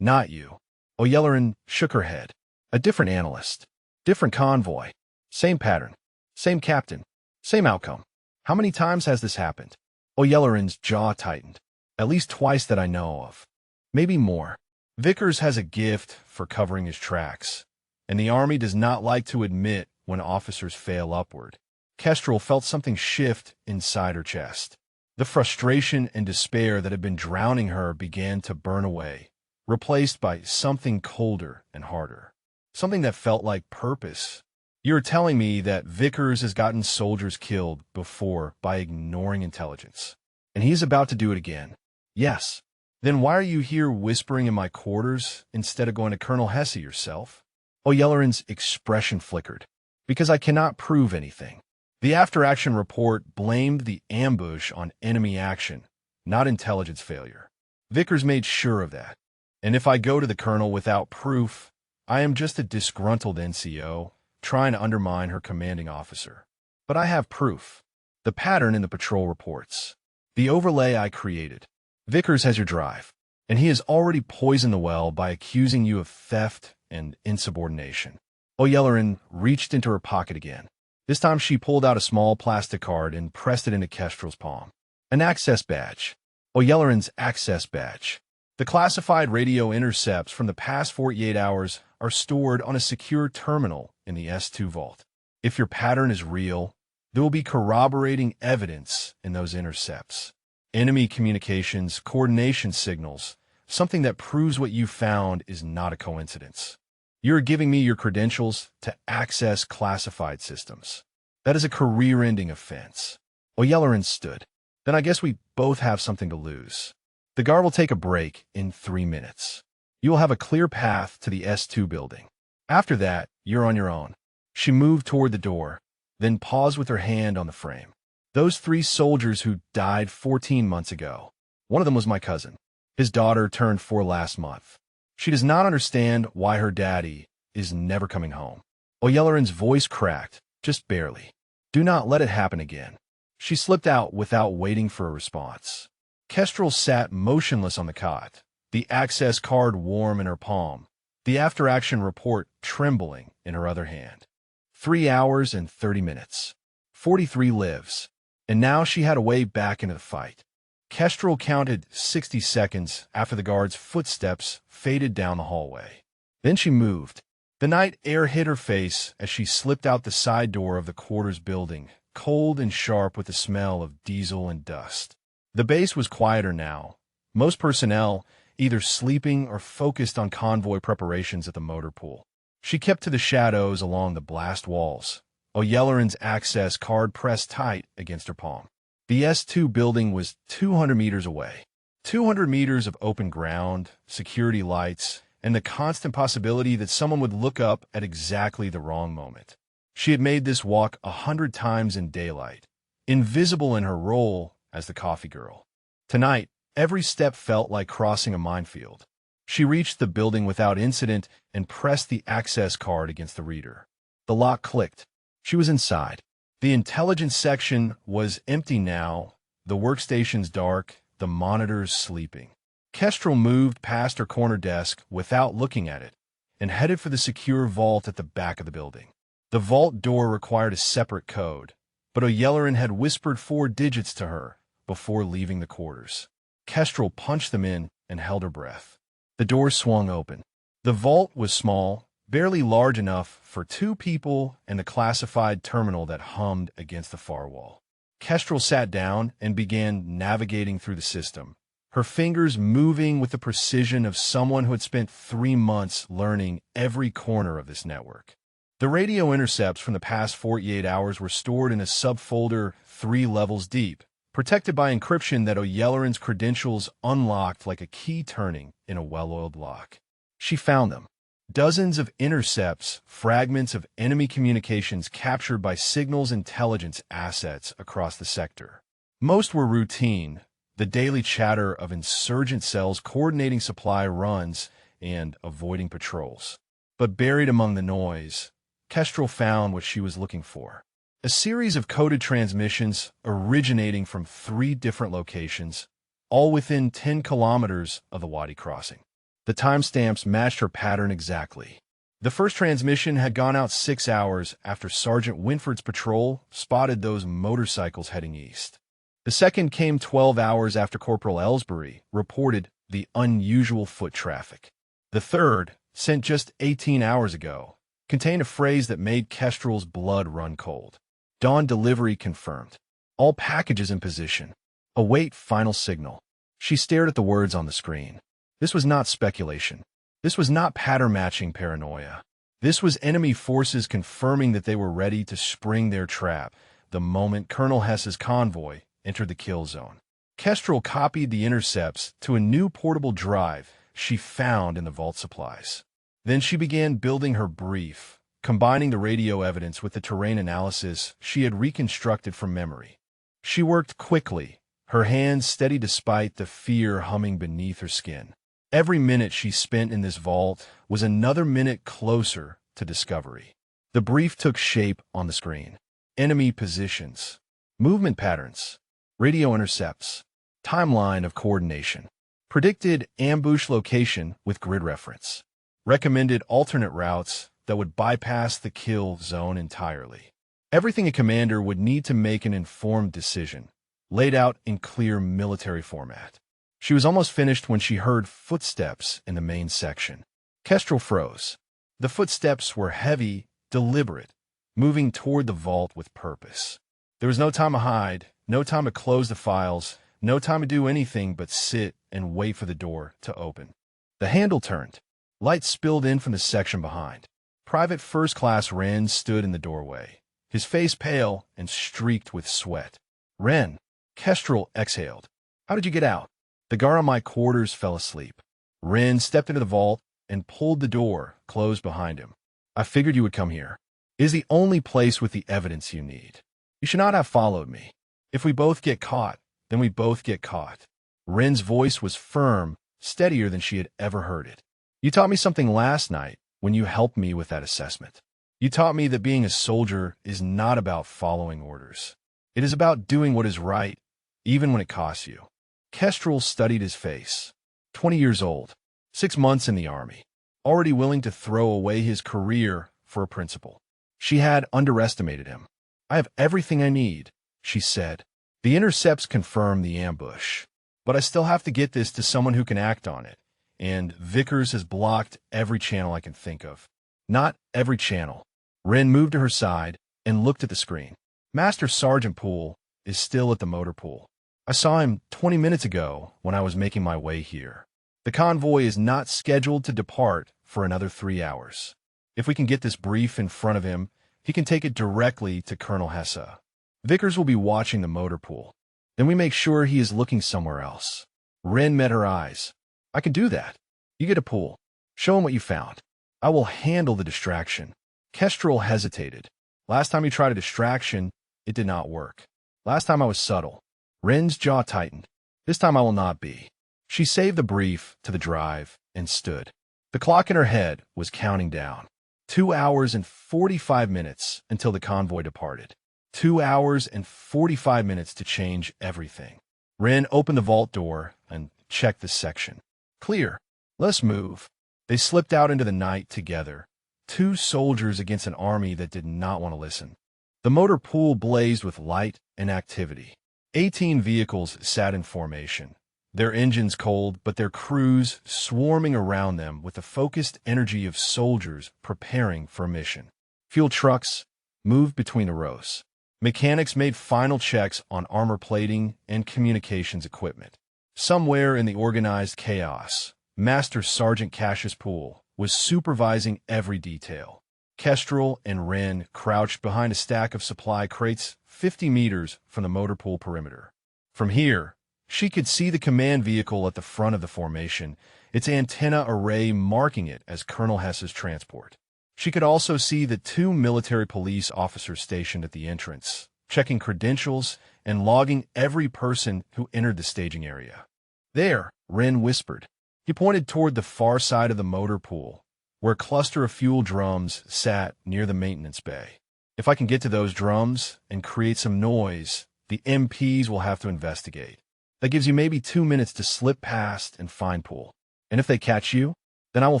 Not you. O'Yelleran shook her head. A different analyst. Different convoy. Same pattern. Same captain. Same outcome. How many times has this happened? O'Yelleran's jaw tightened. At least twice that I know of. Maybe more. Vickers has a gift for covering his tracks, and the Army does not like to admit when officers fail upward. Kestrel felt something shift inside her chest. The frustration and despair that had been drowning her began to burn away, replaced by something colder and harder. Something that felt like purpose. You're telling me that Vickers has gotten soldiers killed before by ignoring intelligence, and he's about to do it again. Yes. Then why are you here whispering in my quarters instead of going to Colonel Hesse yourself? O'Yelleran's expression flickered. Because I cannot prove anything. The after-action report blamed the ambush on enemy action, not intelligence failure. Vickers made sure of that. And if I go to the colonel without proof, I am just a disgruntled NCO trying to undermine her commanding officer. But I have proof. The pattern in the patrol reports. The overlay I created. Vickers has your drive, and he has already poisoned the well by accusing you of theft and insubordination. O'Yelleran reached into her pocket again. This time she pulled out a small plastic card and pressed it into Kestrel's palm. An access badge. O'Yelleran's access badge. The classified radio intercepts from the past 48 hours are stored on a secure terminal in the S2 vault. If your pattern is real, There will be corroborating evidence in those intercepts. Enemy communications, coordination signals, something that proves what you found is not a coincidence. You're giving me your credentials to access classified systems. That is a career-ending offense. O'Yelleran stood. Then I guess we both have something to lose. The guard will take a break in 3 minutes. You will have a clear path to the S2 building. After that, you're on your own. She moved toward the door, then paused with her hand on the frame. Those 3 soldiers who died 14 months ago. One of them was my cousin. His daughter turned 4 last month. She does not understand why her daddy is never coming home. O'Yelleran's voice cracked, just barely. Do not let it happen again. She slipped out without waiting for a response. Kestrel sat motionless on the cot, the access card warm in her palm, the after-action report trembling in her other hand. 3 hours and 30 minutes. 43 lives. And now she had a way back into the fight. Kestrel counted 60 seconds after the guard's footsteps faded down the hallway. Then she moved. The night air hit her face as she slipped out the side door of the quarters building, cold and sharp with the smell of diesel and dust. The base was quieter now. Most personnel either sleeping or focused on convoy preparations at the motor pool. She kept to the shadows along the blast walls, O'Yelleran's access card pressed tight against her palm. The S2 building was 200 meters away. 200 meters of open ground, security lights, and the constant possibility that someone would look up at exactly the wrong moment. She had made this walk 100 times in daylight, invisible in her role as the coffee girl. Tonight, every step felt like crossing a minefield. She reached the building without incident and pressed the access card against the reader. The lock clicked. She was inside. The intelligence section was empty now, the workstations dark, the monitors sleeping. Kestrel moved past her corner desk without looking at it and headed for the secure vault at the back of the building. The vault door required a separate code, but O'Yelleran had whispered 4 digits to her before leaving the quarters. Kestrel punched them in and held her breath. The door swung open. The vault was small, barely large enough for 2 people and the classified terminal that hummed against the far wall. Kestrel sat down and began navigating through the system, her fingers moving with the precision of someone who had spent 3 months learning every corner of this network. The radio intercepts from the past 48 hours were stored in a subfolder 3 levels deep, protected by encryption that O'Yelleran's credentials unlocked like a key turning in a well-oiled lock. She found them. Dozens of intercepts, fragments of enemy communications captured by signals intelligence assets across the sector. Most were routine, the daily chatter of insurgent cells coordinating supply runs and avoiding patrols. But buried among the noise, Kestrel found what she was looking for. A series of coded transmissions originating from 3 different locations, all within 10 kilometers of the Wadi crossing. The timestamps matched her pattern exactly. The first transmission had gone out 6 hours after Sergeant Winford's patrol spotted those motorcycles heading east. The second came 12 hours after Corporal Ellsbury reported the unusual foot traffic. The third, sent just 18 hours ago, contained a phrase that made Kestrel's blood run cold. Dawn delivery confirmed. All packages in position. Await final signal. She stared at the words on the screen. This was not speculation. This was not pattern-matching paranoia. This was enemy forces confirming that they were ready to spring their trap the moment Colonel Hess's convoy entered the kill zone. Kestrel copied the intercepts to a new portable drive she found in the vault supplies. Then she began building her brief, combining the radio evidence with the terrain analysis she had reconstructed from memory. She worked quickly, her hands steady despite the fear humming beneath her skin. Every minute she spent in this vault was another minute closer to discovery. The brief took shape on the screen. Enemy positions, movement patterns, radio intercepts, timeline of coordination, predicted ambush location with grid reference, recommended alternate routes that would bypass the kill zone entirely. Everything a commander would need to make an informed decision, laid out in clear military format. She was almost finished when she heard footsteps in the main section. Kestrel froze. The footsteps were heavy, deliberate, moving toward the vault with purpose. There was no time to hide, no time to close the files, no time to do anything but sit and wait for the door to open. The handle turned. Light spilled in from the section behind. Private First Class Wren stood in the doorway, his face pale and streaked with sweat. "Wren," Kestrel exhaled. "How did you get out?" "The guard on my quarters fell asleep." Wren stepped into the vault and pulled the door closed behind him. "I figured you would come here. It is the only place with the evidence you need. You should not have followed me. If we both get caught, then we both get caught." Wren's voice was firm, steadier than she had ever heard it. "You taught me something last night when you helped me with that assessment. You taught me that being a soldier is not about following orders. It is about doing what is right, even when it costs you." Kestrel studied his face. 20 years old, 6 months in the army, already willing to throw away his career for a principle. She had underestimated him. "I have everything I need," she said. "The intercepts confirm the ambush. But I still have to get this to someone who can act on it, and Vickers has blocked every channel I can think of." "Not every channel." Wren moved to her side and looked at the screen. "Master Sergeant Poole is still at the motor pool. I saw him 20 minutes ago when I was making my way here. The convoy is not scheduled to depart for another 3 hours. If we can get this brief in front of him, he can take it directly to Colonel Hesse. Vickers will be watching the motor pool. Then we make sure he is looking somewhere else." Wren met her eyes. "I can do that. You get a pool. Show him what you found. I will handle the distraction." Kestrel hesitated. "Last time you tried a distraction, it did not work. Last time I was subtle." Wren's jaw tightened. "This time I will not be." She saved the brief to the drive and stood. The clock in her head was counting down. 2 hours and 45 minutes until the convoy departed. 2 hours and 45 minutes to change everything. Wren opened the vault door and checked the section. "Clear. Let's move." They slipped out into the night together, 2 soldiers against an army that did not want to listen. The motor pool blazed with light and activity. 18 vehicles sat in formation, their engines cold, but their crews swarming around them with the focused energy of soldiers preparing for a mission. Fuel trucks moved between the rows. Mechanics made final checks on armor plating and communications equipment. Somewhere in the organized chaos, Master Sergeant Cassius Poole was supervising every detail. Kestrel and Wren crouched behind a stack of supply crates 50 meters from the motor pool perimeter. From here, she could see the command vehicle at the front of the formation, its antenna array marking it as Colonel Hesse's transport. She could also see the 2 military police officers stationed at the entrance, checking credentials and logging every person who entered the staging area. "There," Wren whispered. He pointed toward the far side of the motor pool, where a cluster of fuel drums sat near the maintenance bay. "If I can get to those drums and create some noise, the MPs will have to investigate. That gives you maybe 2 minutes to slip past and find Poole. And if they catch you, then I will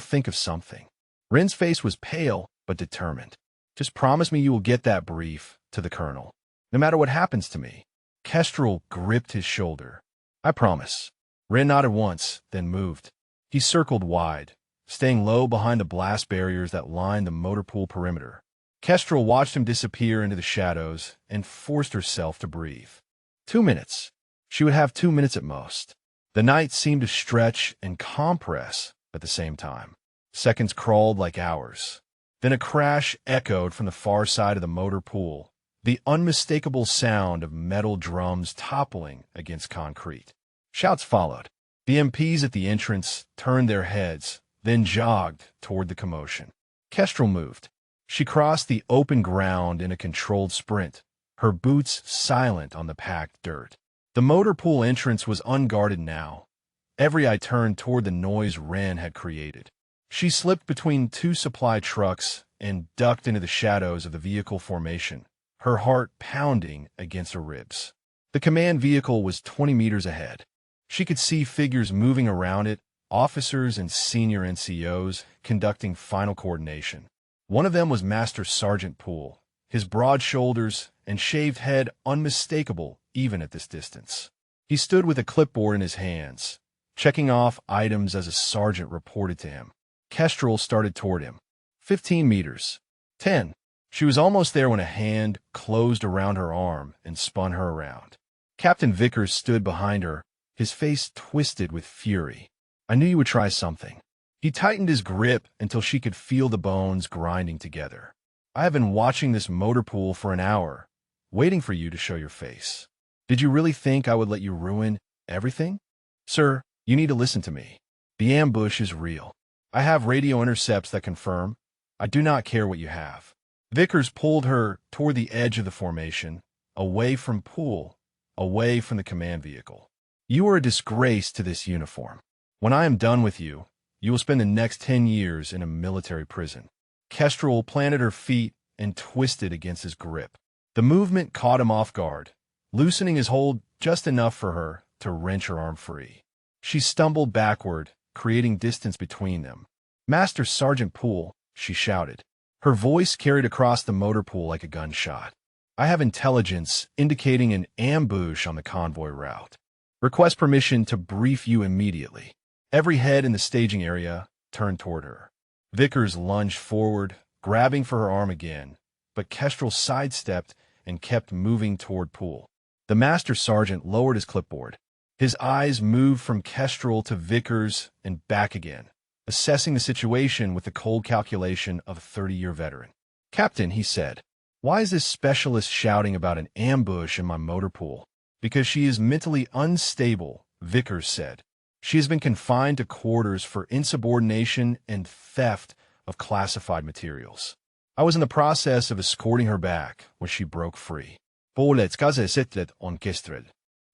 think of something." Wren's face was pale but determined. "Just promise me you will get that brief to the colonel, no matter what happens to me." Kestrel gripped his shoulder. "I promise." Wren nodded once, then moved. He circled wide, staying low behind the blast barriers that lined the motor pool perimeter. Kestrel watched him disappear into the shadows and forced herself to breathe. 2 minutes. She would have 2 minutes at most. The night seemed to stretch and compress at the same time. Seconds crawled like hours. Then a crash echoed from the far side of the motor pool, the unmistakable sound of metal drums toppling against concrete. Shouts followed. The MPs at the entrance turned their heads, then jogged toward the commotion. Kestrel moved. She crossed the open ground in a controlled sprint, her boots silent on the packed dirt. The motor pool entrance was unguarded now. Every eye turned toward the noise Wren had created. She slipped between 2 supply trucks and ducked into the shadows of the vehicle formation, her heart pounding against her ribs. The command vehicle was 20 meters ahead. She could see figures moving around it, officers and senior NCOs conducting final coordination. One of them was Master Sergeant Poole, his broad shoulders and shaved head unmistakable even at this distance. He stood with a clipboard in his hands, checking off items as a sergeant reported to him. Kestrel started toward him. 15 meters. 10. She was almost there when a hand closed around her arm and spun her around. Captain Vickers stood behind her, his face twisted with fury. I knew you would try something. He tightened his grip until she could feel the bones grinding together. I have been watching this motor pool for an hour, waiting for you to show your face. Did you really think I would let you ruin everything? Sir, you need to listen to me. The ambush is real. I have radio intercepts that confirm. I do not care what you have. Vickers pulled her toward the edge of the formation, away from Poole, away from the command vehicle. You are a disgrace to this uniform. When I am done with you, you will spend the next 10 years in a military prison. Kestrel planted her feet and twisted against his grip. The movement caught him off guard, loosening his hold just enough for her to wrench her arm free. She stumbled backward, creating distance between them. Master Sergeant Poole, she shouted. Her voice carried across the motor pool like a gunshot. I have intelligence indicating an ambush on the convoy route. Request permission to brief you immediately. Every head in the staging area turned toward her. Vickers lunged forward, grabbing for her arm again, but Kestrel sidestepped and kept moving toward Poole. The master sergeant lowered his clipboard. His eyes moved from Kestrel to Vickers and back again, assessing the situation with the cold calculation of a 30-year veteran. Captain, he said, why is this specialist shouting about an ambush in my motor pool? Because she is mentally unstable, Vickers said. She has been confined to quarters for insubordination and theft of classified materials. I was in the process of escorting her back when she broke free.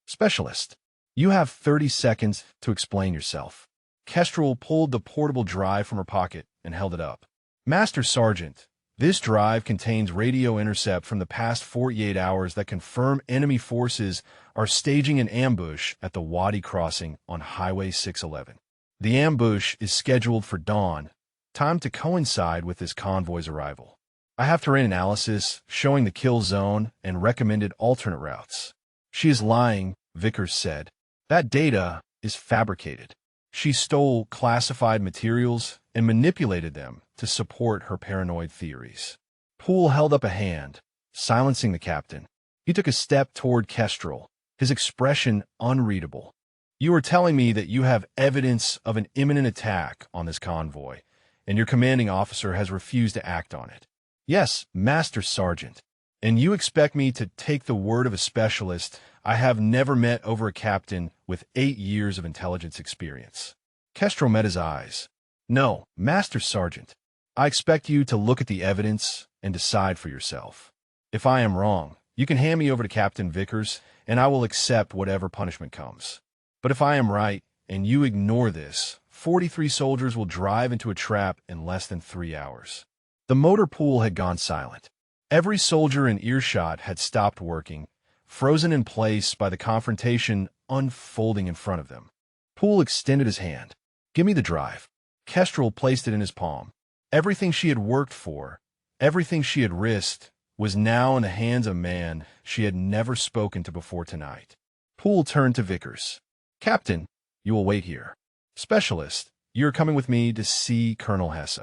Specialist, you have 30 seconds to explain yourself. Kestrel pulled the portable drive from her pocket and held it up. Master Sergeant, this drive contains radio intercept from the past 48 hours that confirm enemy forces are staging an ambush at the Wadi crossing on Highway 611. The ambush is scheduled for dawn, timed to coincide with this convoy's arrival. I have terrain analysis showing the kill zone and recommended alternate routes. She is lying, Vickers said. That data is fabricated. She stole classified materials and manipulated them to support her paranoid theories. Poole held up a hand, silencing the captain. He took a step toward Kestrel, his expression unreadable. You are telling me that you have evidence of an imminent attack on this convoy, and your commanding officer has refused to act on it. Yes, Master Sergeant. And you expect me to take the word of a specialist I have never met over a captain with 8 years of intelligence experience? Kestrel met his eyes. No, Master Sergeant. I expect you to look at the evidence and decide for yourself. If I am wrong, you can hand me over to Captain Vickers, and I will accept whatever punishment comes. But if I am right, and you ignore this, 43 soldiers will drive into a trap in less than 3 hours. The motor pool had gone silent. Every soldier in earshot had stopped working, frozen in place by the confrontation unfolding in front of them. Poole extended his hand. Give me the drive. Kestrel placed it in his palm. Everything she had worked for, everything she had risked, was now in the hands of a man she had never spoken to before tonight. Poole turned to Vickers. Captain, you will wait here. Specialist, you are coming with me to see Colonel Hesse.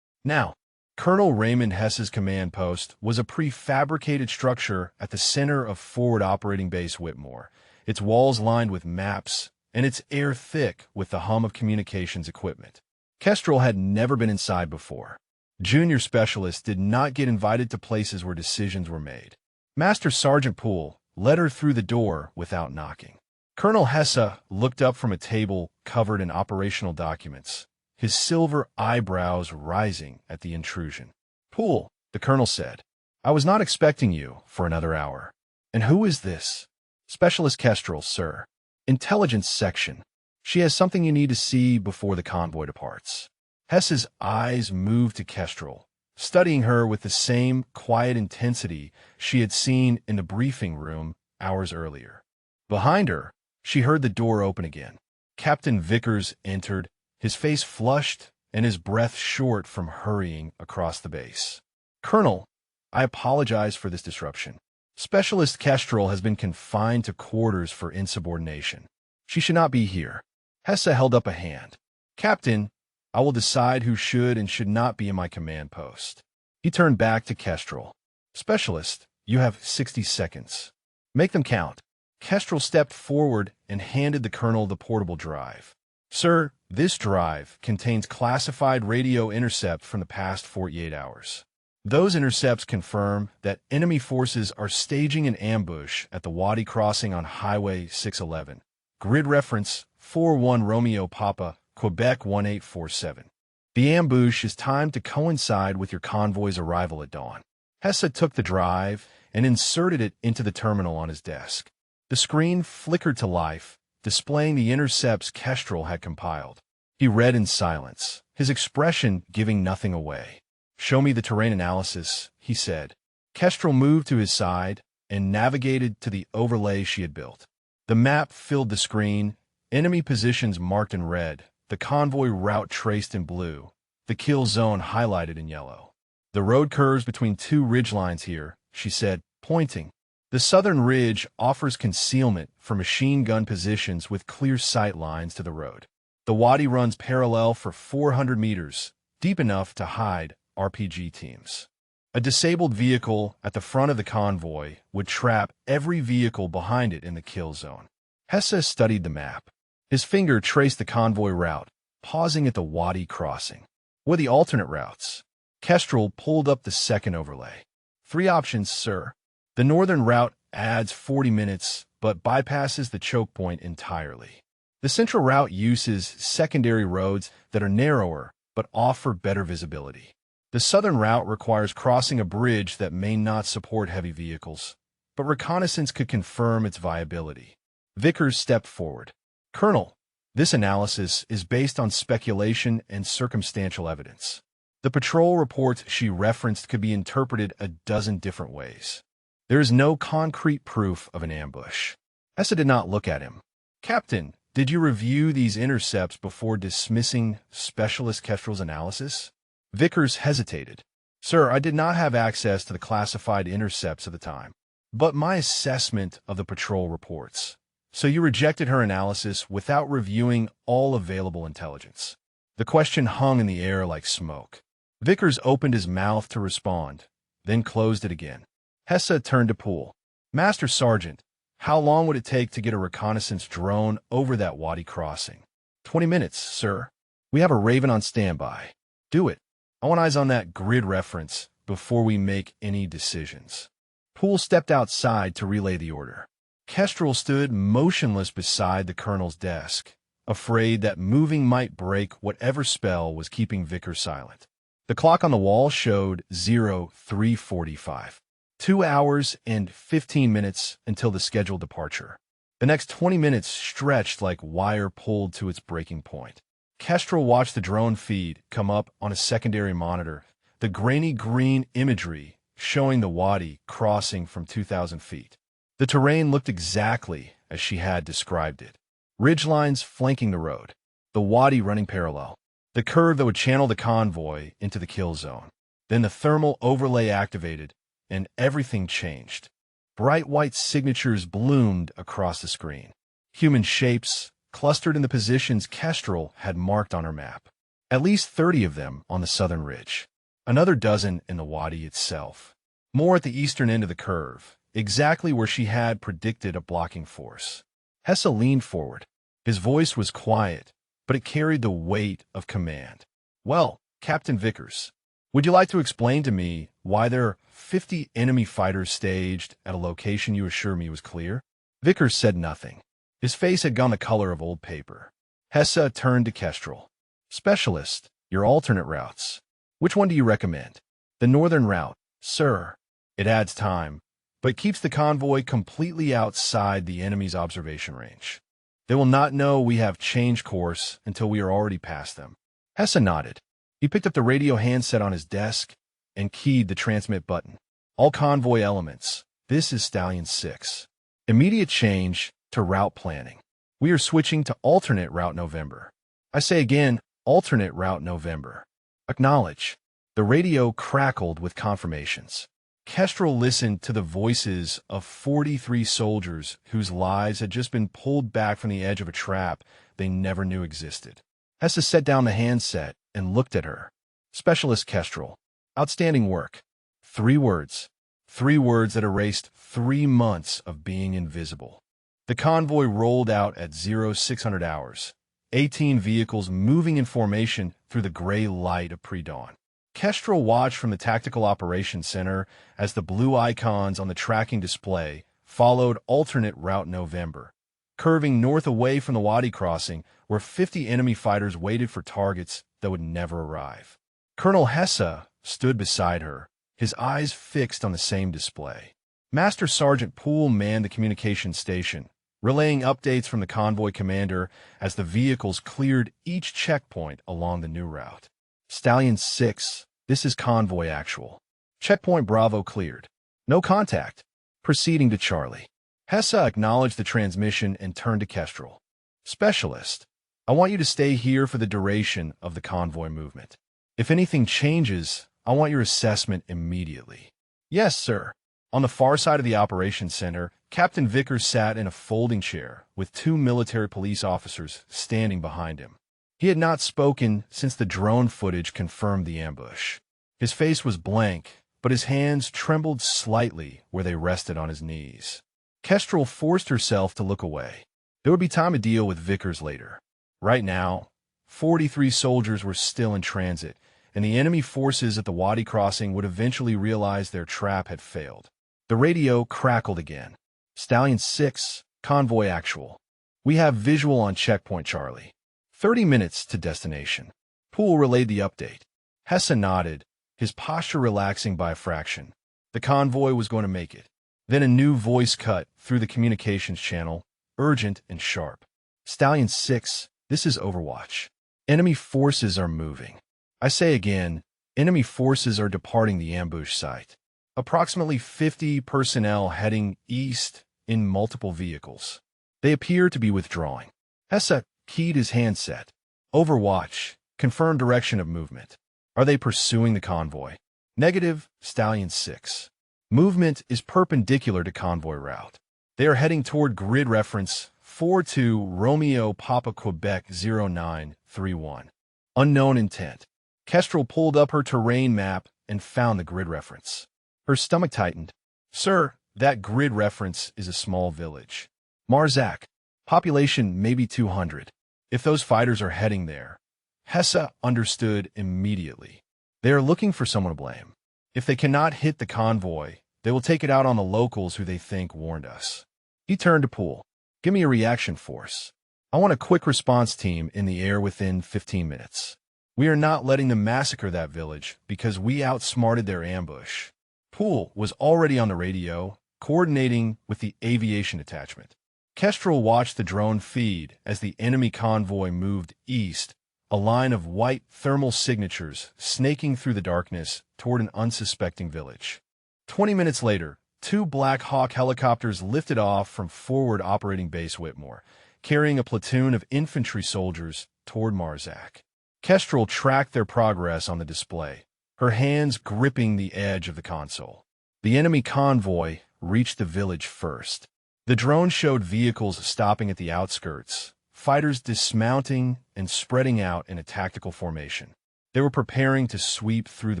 Now, Colonel Raymond Hesse's command post was a prefabricated structure at the center of Forward Operating Base Whitmore, its walls lined with maps and its air thick with the hum of communications equipment. Kestrel had never been inside before. Junior specialists did not get invited to places where decisions were made. Master Sergeant Poole led her through the door without knocking. Colonel Hesse looked up from a table covered in operational documents, his silver eyebrows rising at the intrusion. Poole, the colonel said, I was not expecting you for another hour. And who is this? Specialist Kestrel, sir. Intelligence section. She has something you need to see before the convoy departs. Hesse's eyes moved to Kestrel, studying her with the same quiet intensity she had seen in the briefing room hours earlier. Behind her, she heard the door open again. Captain Vickers entered, his face flushed and his breath short from hurrying across the base. Colonel, I apologize for this disruption. Specialist Kestrel has been confined to quarters for insubordination. She should not be here. Hesse held up a hand. Captain, I will decide who should and should not be in my command post. He turned back to Kestrel. Specialist, you have 60 seconds. Make them count. Kestrel stepped forward and handed the colonel the portable drive. Sir, this drive contains classified radio intercept from the past 48 hours. Those intercepts confirm that enemy forces are staging an ambush at the Wadi crossing on Highway 611. Grid reference 41 Romeo Papa, Quebec 1847. The ambush is timed to coincide with your convoy's arrival at dawn. Hesse took the drive and inserted it into the terminal on his desk. The screen flickered to life, displaying the intercepts Kestrel had compiled. He read in silence, his expression giving nothing away. "Show me the terrain analysis," he said. Kestrel moved to his side and navigated to the overlay she had built. The map filled the screen, enemy positions marked in red, the convoy route traced in blue, the kill zone highlighted in yellow. "The road curves between two ridgelines here," she said, pointing. "The southern ridge offers concealment for machine gun positions with clear sight lines to the road. The Wadi runs parallel for 400 meters, deep enough to hide RPG teams. A disabled vehicle at the front of the convoy would trap every vehicle behind it in the kill zone." Hesse studied the map. His finger traced the convoy route, pausing at the Wadi crossing. "What are the alternate routes?" Kestrel pulled up the second overlay. "3 options, sir. The northern route adds 40 minutes, but bypasses the choke point entirely. The central route uses secondary roads that are narrower but offer better visibility. The southern route requires crossing a bridge that may not support heavy vehicles, but reconnaissance could confirm its viability." Vickers stepped forward. "Colonel, this analysis is based on speculation and circumstantial evidence. The patrol reports she referenced could be interpreted a dozen different ways. There is no concrete proof of an ambush." Hesse did not look at him. "Captain, did you review these intercepts before dismissing Specialist Kestrel's analysis?" Vickers hesitated. "Sir, I did not have access to the classified intercepts at the time, but my assessment of the patrol reports. So you rejected her analysis without reviewing all available intelligence." The question hung in the air like smoke. Vickers opened his mouth to respond, then closed it again. Hesse turned to Poole. "Master Sergeant, how long would it take to get a reconnaissance drone over that Wadi crossing?" 20 minutes, sir. We have a Raven on standby. Do it. I want eyes on that grid reference before we make any decisions." Poole stepped outside to relay the order. Kestrel stood motionless beside the colonel's desk, afraid that moving might break whatever spell was keeping Vickers silent. The clock on the wall showed 03:45. 2 hours and 15 minutes until the scheduled departure. The next 20 minutes stretched like wire pulled to its breaking point. Kestrel watched the drone feed come up on a secondary monitor, the grainy green imagery showing the Wadi crossing from 2,000 feet. The terrain looked exactly as she had described it. Ridgelines flanking the road, the Wadi running parallel, the curve that would channel the convoy into the kill zone. Then the thermal overlay activated, and everything changed. Bright white signatures bloomed across the screen. Human shapes clustered in the positions Kestrel had marked on her map. At least 30 of them on the southern ridge. Another dozen in the Wadi itself. More at the eastern end of the curve, exactly where she had predicted a blocking force. Hesse leaned forward. His voice was quiet, but it carried the weight of command. "Well, Captain Vickers, would you like to explain to me why there are 50 enemy fighters staged at a location you assure me was clear?" Vickers said nothing. His face had gone the color of old paper. Hesse turned to Kestrel. "Specialist, your alternate routes. Which one do you recommend?" "The northern route, sir. It adds time, but keeps the convoy completely outside the enemy's observation range. They will not know we have changed course until we are already past them." Hesse nodded. He picked up the radio handset on his desk and keyed the transmit button. "All convoy elements, this is Stallion 6. Immediate change to route planning. We are switching to alternate route November. I say again, alternate route November. Acknowledge." The radio crackled with confirmations. Kestrel listened to the voices of 43 soldiers whose lives had just been pulled back from the edge of a trap they never knew existed. Hesse set down the handset and looked at her. "Specialist Kestrel, Outstanding work. 3 words. 3 words that erased 3 months of being invisible. The convoy rolled out at 0600 hours. 18 vehicles moving in formation through the gray light of pre-dawn. Kestrel watched from the Tactical Operations Center as the blue icons on the tracking display followed alternate route November, curving north away from the Wadi crossing where 50 enemy fighters waited for targets that would never arrive. Colonel Hesse stood beside her, his eyes fixed on the same display. Master Sergeant Poole manned the communications station, relaying updates from the convoy commander as the vehicles cleared each checkpoint along the new route. Stallion 6, this is Convoy Actual. Checkpoint Bravo cleared. No contact. Proceeding to Charlie. Hesse acknowledged the transmission and turned to Kestrel. Specialist, I want you to stay here for the duration of the convoy movement. If anything changes, I want your assessment immediately. Yes, sir. On the far side of the operations center, Captain Vickers sat in a folding chair with 2 military police officers standing behind him. He had not spoken since the drone footage confirmed the ambush. His face was blank, but his hands trembled slightly where they rested on his knees. Kestrel forced herself to look away. There would be time to deal with Vickers later. Right now, 43 soldiers were still in transit, and the enemy forces at the Wadi crossing would eventually realize their trap had failed. The radio crackled again. Stallion 6, Convoy Actual. We have visual on checkpoint Charlie. 30 minutes to destination. Poole relayed the update. Hesse nodded, his posture relaxing by a fraction. The convoy was going to make it. Then a new voice cut through the communications channel, urgent and sharp. Stallion 6, this is Overwatch. Enemy forces are moving. I say again, enemy forces are departing the ambush site. Approximately 50 personnel heading east in multiple vehicles. They appear to be withdrawing. Hesse keyed his handset. Overwatch, confirm direction of movement. Are they pursuing the convoy? Negative, Stallion 6. Movement is perpendicular to convoy route. They are heading toward grid reference 42 Romeo Papa Quebec 0931. Unknown intent. Kestrel pulled up her terrain map and found the grid reference. Her stomach tightened. Sir, that grid reference is a small village. Marzak. Population maybe 200. If those fighters are heading there. Hesse understood immediately. They are looking for someone to blame. If they cannot hit the convoy, they will take it out on the locals who they think warned us. He turned to Poole. Give me a reaction force. I want a quick response team in the air within 15 minutes. We are not letting them massacre that village because we outsmarted their ambush. Poole was already on the radio, coordinating with the aviation detachment. Kestrel watched the drone feed as the enemy convoy moved east, a line of white thermal signatures snaking through the darkness toward an unsuspecting village. 20 minutes later, 2 Black Hawk helicopters lifted off from Forward Operating Base Whitmore, carrying a platoon of infantry soldiers toward Marzak. Kestrel tracked their progress on the display, her hands gripping the edge of the console. The enemy convoy reached the village first. The drone showed vehicles stopping at the outskirts, fighters dismounting and spreading out in a tactical formation. They were preparing to sweep through the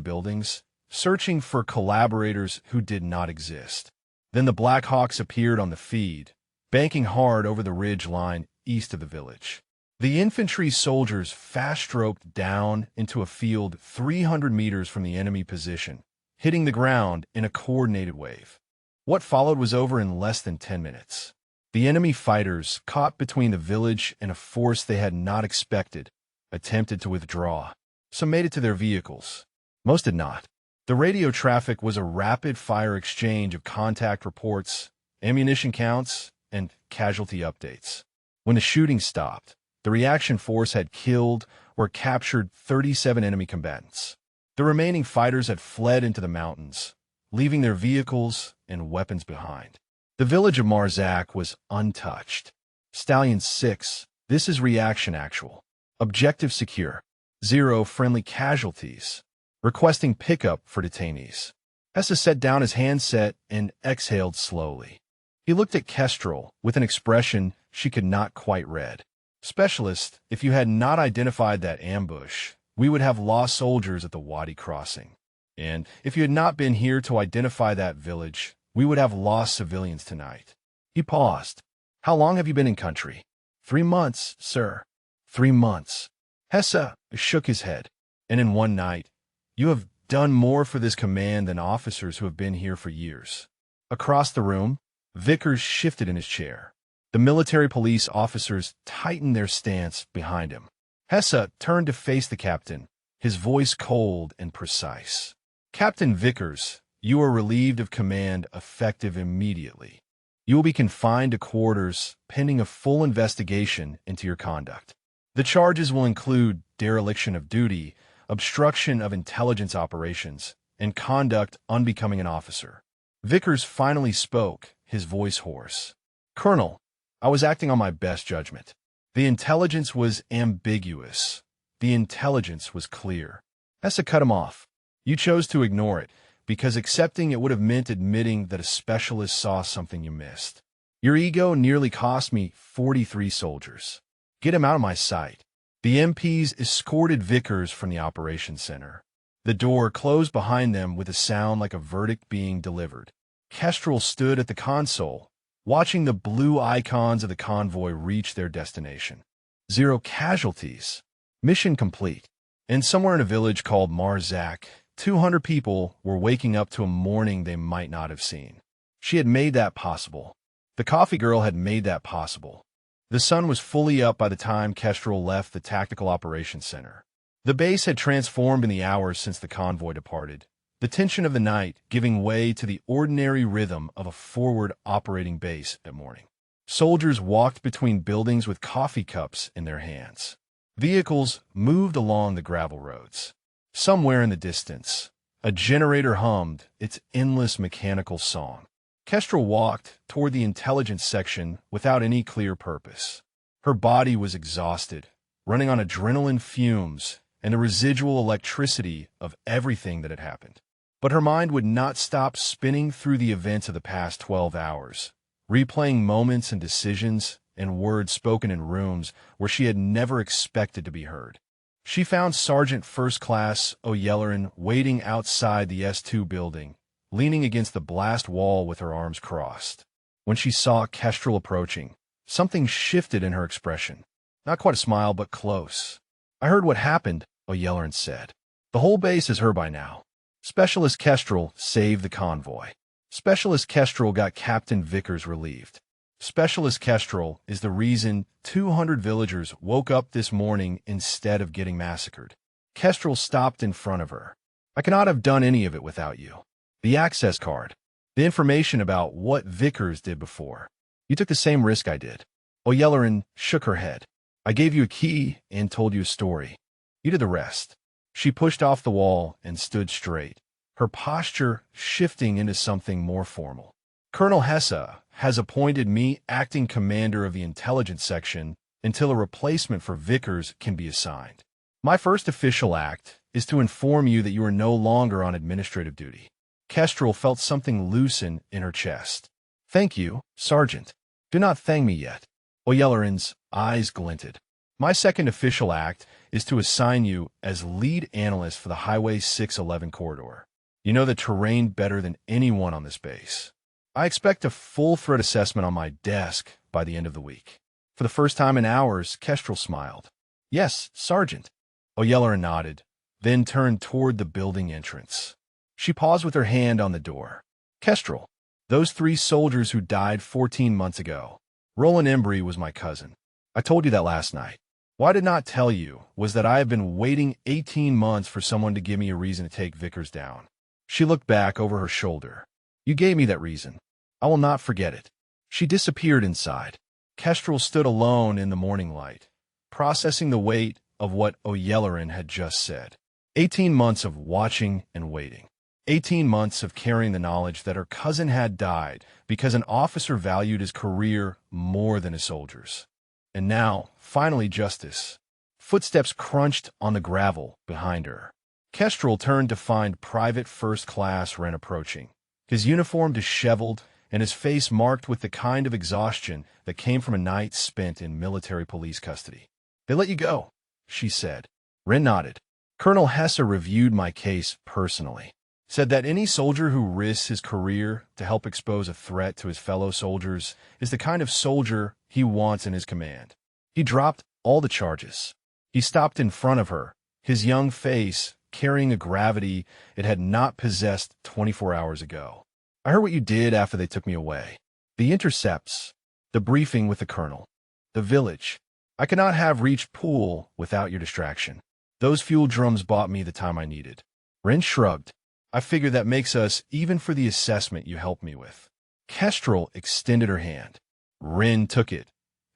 buildings, searching for collaborators who did not exist. Then the Black Hawks appeared on the feed, banking hard over the ridge line east of the village. The infantry soldiers fast-stroked down into a field 300 meters from the enemy position, hitting the ground in a coordinated wave. What followed was over in less than 10 minutes. The enemy fighters, caught between the village and a force they had not expected, attempted to withdraw. Some made it to their vehicles. Most did not. The radio traffic was a rapid-fire exchange of contact reports, ammunition counts, and casualty updates. When the shooting stopped, the reaction force had killed or captured 37 enemy combatants. The remaining fighters had fled into the mountains, leaving their vehicles and weapons behind. The village of Marzak was untouched. Stallion 6, this is reaction actual. Objective secure. 0 friendly casualties. Requesting pickup for detainees. Hesse set down his handset and exhaled slowly. He looked at Kestrel with an expression she could not quite read. Specialist, if you had not identified that ambush, we would have lost soldiers at the Wadi crossing. And if you had not been here to identify that village, we would have lost civilians tonight. He paused. How long have you been in country? 3 months, sir. 3 months. Hesse shook his head. And in one night, you have done more for this command than officers who have been here for years. Across the room, Vickers shifted in his chair. The military police officers tightened their stance behind him. Hesse turned to face the captain, his voice cold and precise. Captain Vickers, you are relieved of command effective immediately. You will be confined to quarters pending a full investigation into your conduct. The charges will include dereliction of duty, obstruction of intelligence operations, and conduct unbecoming an officer. Vickers finally spoke, his voice hoarse. Colonel, I was acting on my best judgment. The intelligence was ambiguous. The intelligence was clear. Hesse cut him off. You chose to ignore it, because accepting it would have meant admitting that a specialist saw something you missed. Your ego nearly cost me 43 soldiers. Get him out of my sight. The MPs escorted Vickers from the operations center. The door closed behind them with a sound like a verdict being delivered. Kestrel stood at the console, watching the blue icons of the convoy reach their destination. 0 casualties. Mission complete. And somewhere in a village called Marzak, 200 people were waking up to a morning they might not have seen. She had made that possible. The coffee girl had made that possible. The sun was fully up by the time Kestrel left the Tactical Operations Center. The base had transformed in the hours since the convoy departed, the tension of the night giving way to the ordinary rhythm of a forward operating base at morning. Soldiers walked between buildings with coffee cups in their hands. Vehicles moved along the gravel roads. Somewhere in the distance, a generator hummed its endless mechanical song. Kestrel walked toward the intelligence section without any clear purpose. Her body was exhausted, running on adrenaline fumes and the residual electricity of everything that had happened. But her mind would not stop spinning through the events of the past 12 hours, replaying moments and decisions and words spoken in rooms where she had never expected to be heard. She found Sergeant First Class O'Yellerin waiting outside the S2 building, leaning against the blast wall with her arms crossed. When she saw Kestrel approaching, something shifted in her expression. Not quite a smile, but close. I heard what happened, O'Yellerin said. The whole base is heard by now. Specialist Kestrel saved the convoy. Specialist Kestrel got Captain Vickers relieved. Specialist Kestrel is the reason 200 villagers woke up this morning instead of getting massacred. Kestrel stopped in front of her. I cannot have done any of it without you. The access card. The information about what Vickers did before. You took the same risk I did. O'Yellerin shook her head. I gave you a key and told you a story. You did the rest. She pushed off the wall and stood straight, her posture shifting into something more formal. Colonel Hesse has appointed me acting commander of the intelligence section until a replacement for Vickers can be assigned. My first official act is to inform you that you are no longer on administrative duty. Kestrel felt something loosen in her chest. Thank you, Sergeant. Do not thank me yet. O'Yellerin's eyes glinted. My second official act is to assign you as lead analyst for the Highway 611 corridor. You know the terrain better than anyone on this base. I expect a full threat assessment on my desk by the end of the week. For the first time in hours, Kestrel smiled. Yes, Sergeant. O'Yellerin nodded, then turned toward the building entrance. She paused with her hand on the door. Kestrel, those 3 soldiers who died 14 months ago. Roland Embry was my cousin. I told you that last night. What I did not tell you was that I have been waiting 18 months for someone to give me a reason to take Vickers down. She looked back over her shoulder. You gave me that reason. I will not forget it. She disappeared inside. Kestrel stood alone in the morning light, processing the weight of what O'Yellerin had just said. 18 months of watching and waiting. 18 months of carrying the knowledge that her cousin had died because an officer valued his career more than his soldiers. And now, finally, justice. Footsteps crunched on the gravel behind her. Kestrel turned to find Private First Class Wren approaching, his uniform disheveled and his face marked with the kind of exhaustion that came from a night spent in military police custody. They let you go, she said. Wren nodded. Colonel Hesse reviewed my case personally. said that any soldier who risks his career to help expose a threat to his fellow soldiers is the kind of soldier he wants in his command. He dropped all the charges. He stopped in front of her, his young face carrying a gravity it had not possessed 24 hours ago. I heard what you did after they took me away. The intercepts, the briefing with the colonel, the village. I could not have reached Pool without your distraction. Those fuel drums bought me the time I needed. Ren shrugged. I figure that makes us even for the assessment you helped me with. Kestrel extended her hand. Ren took it,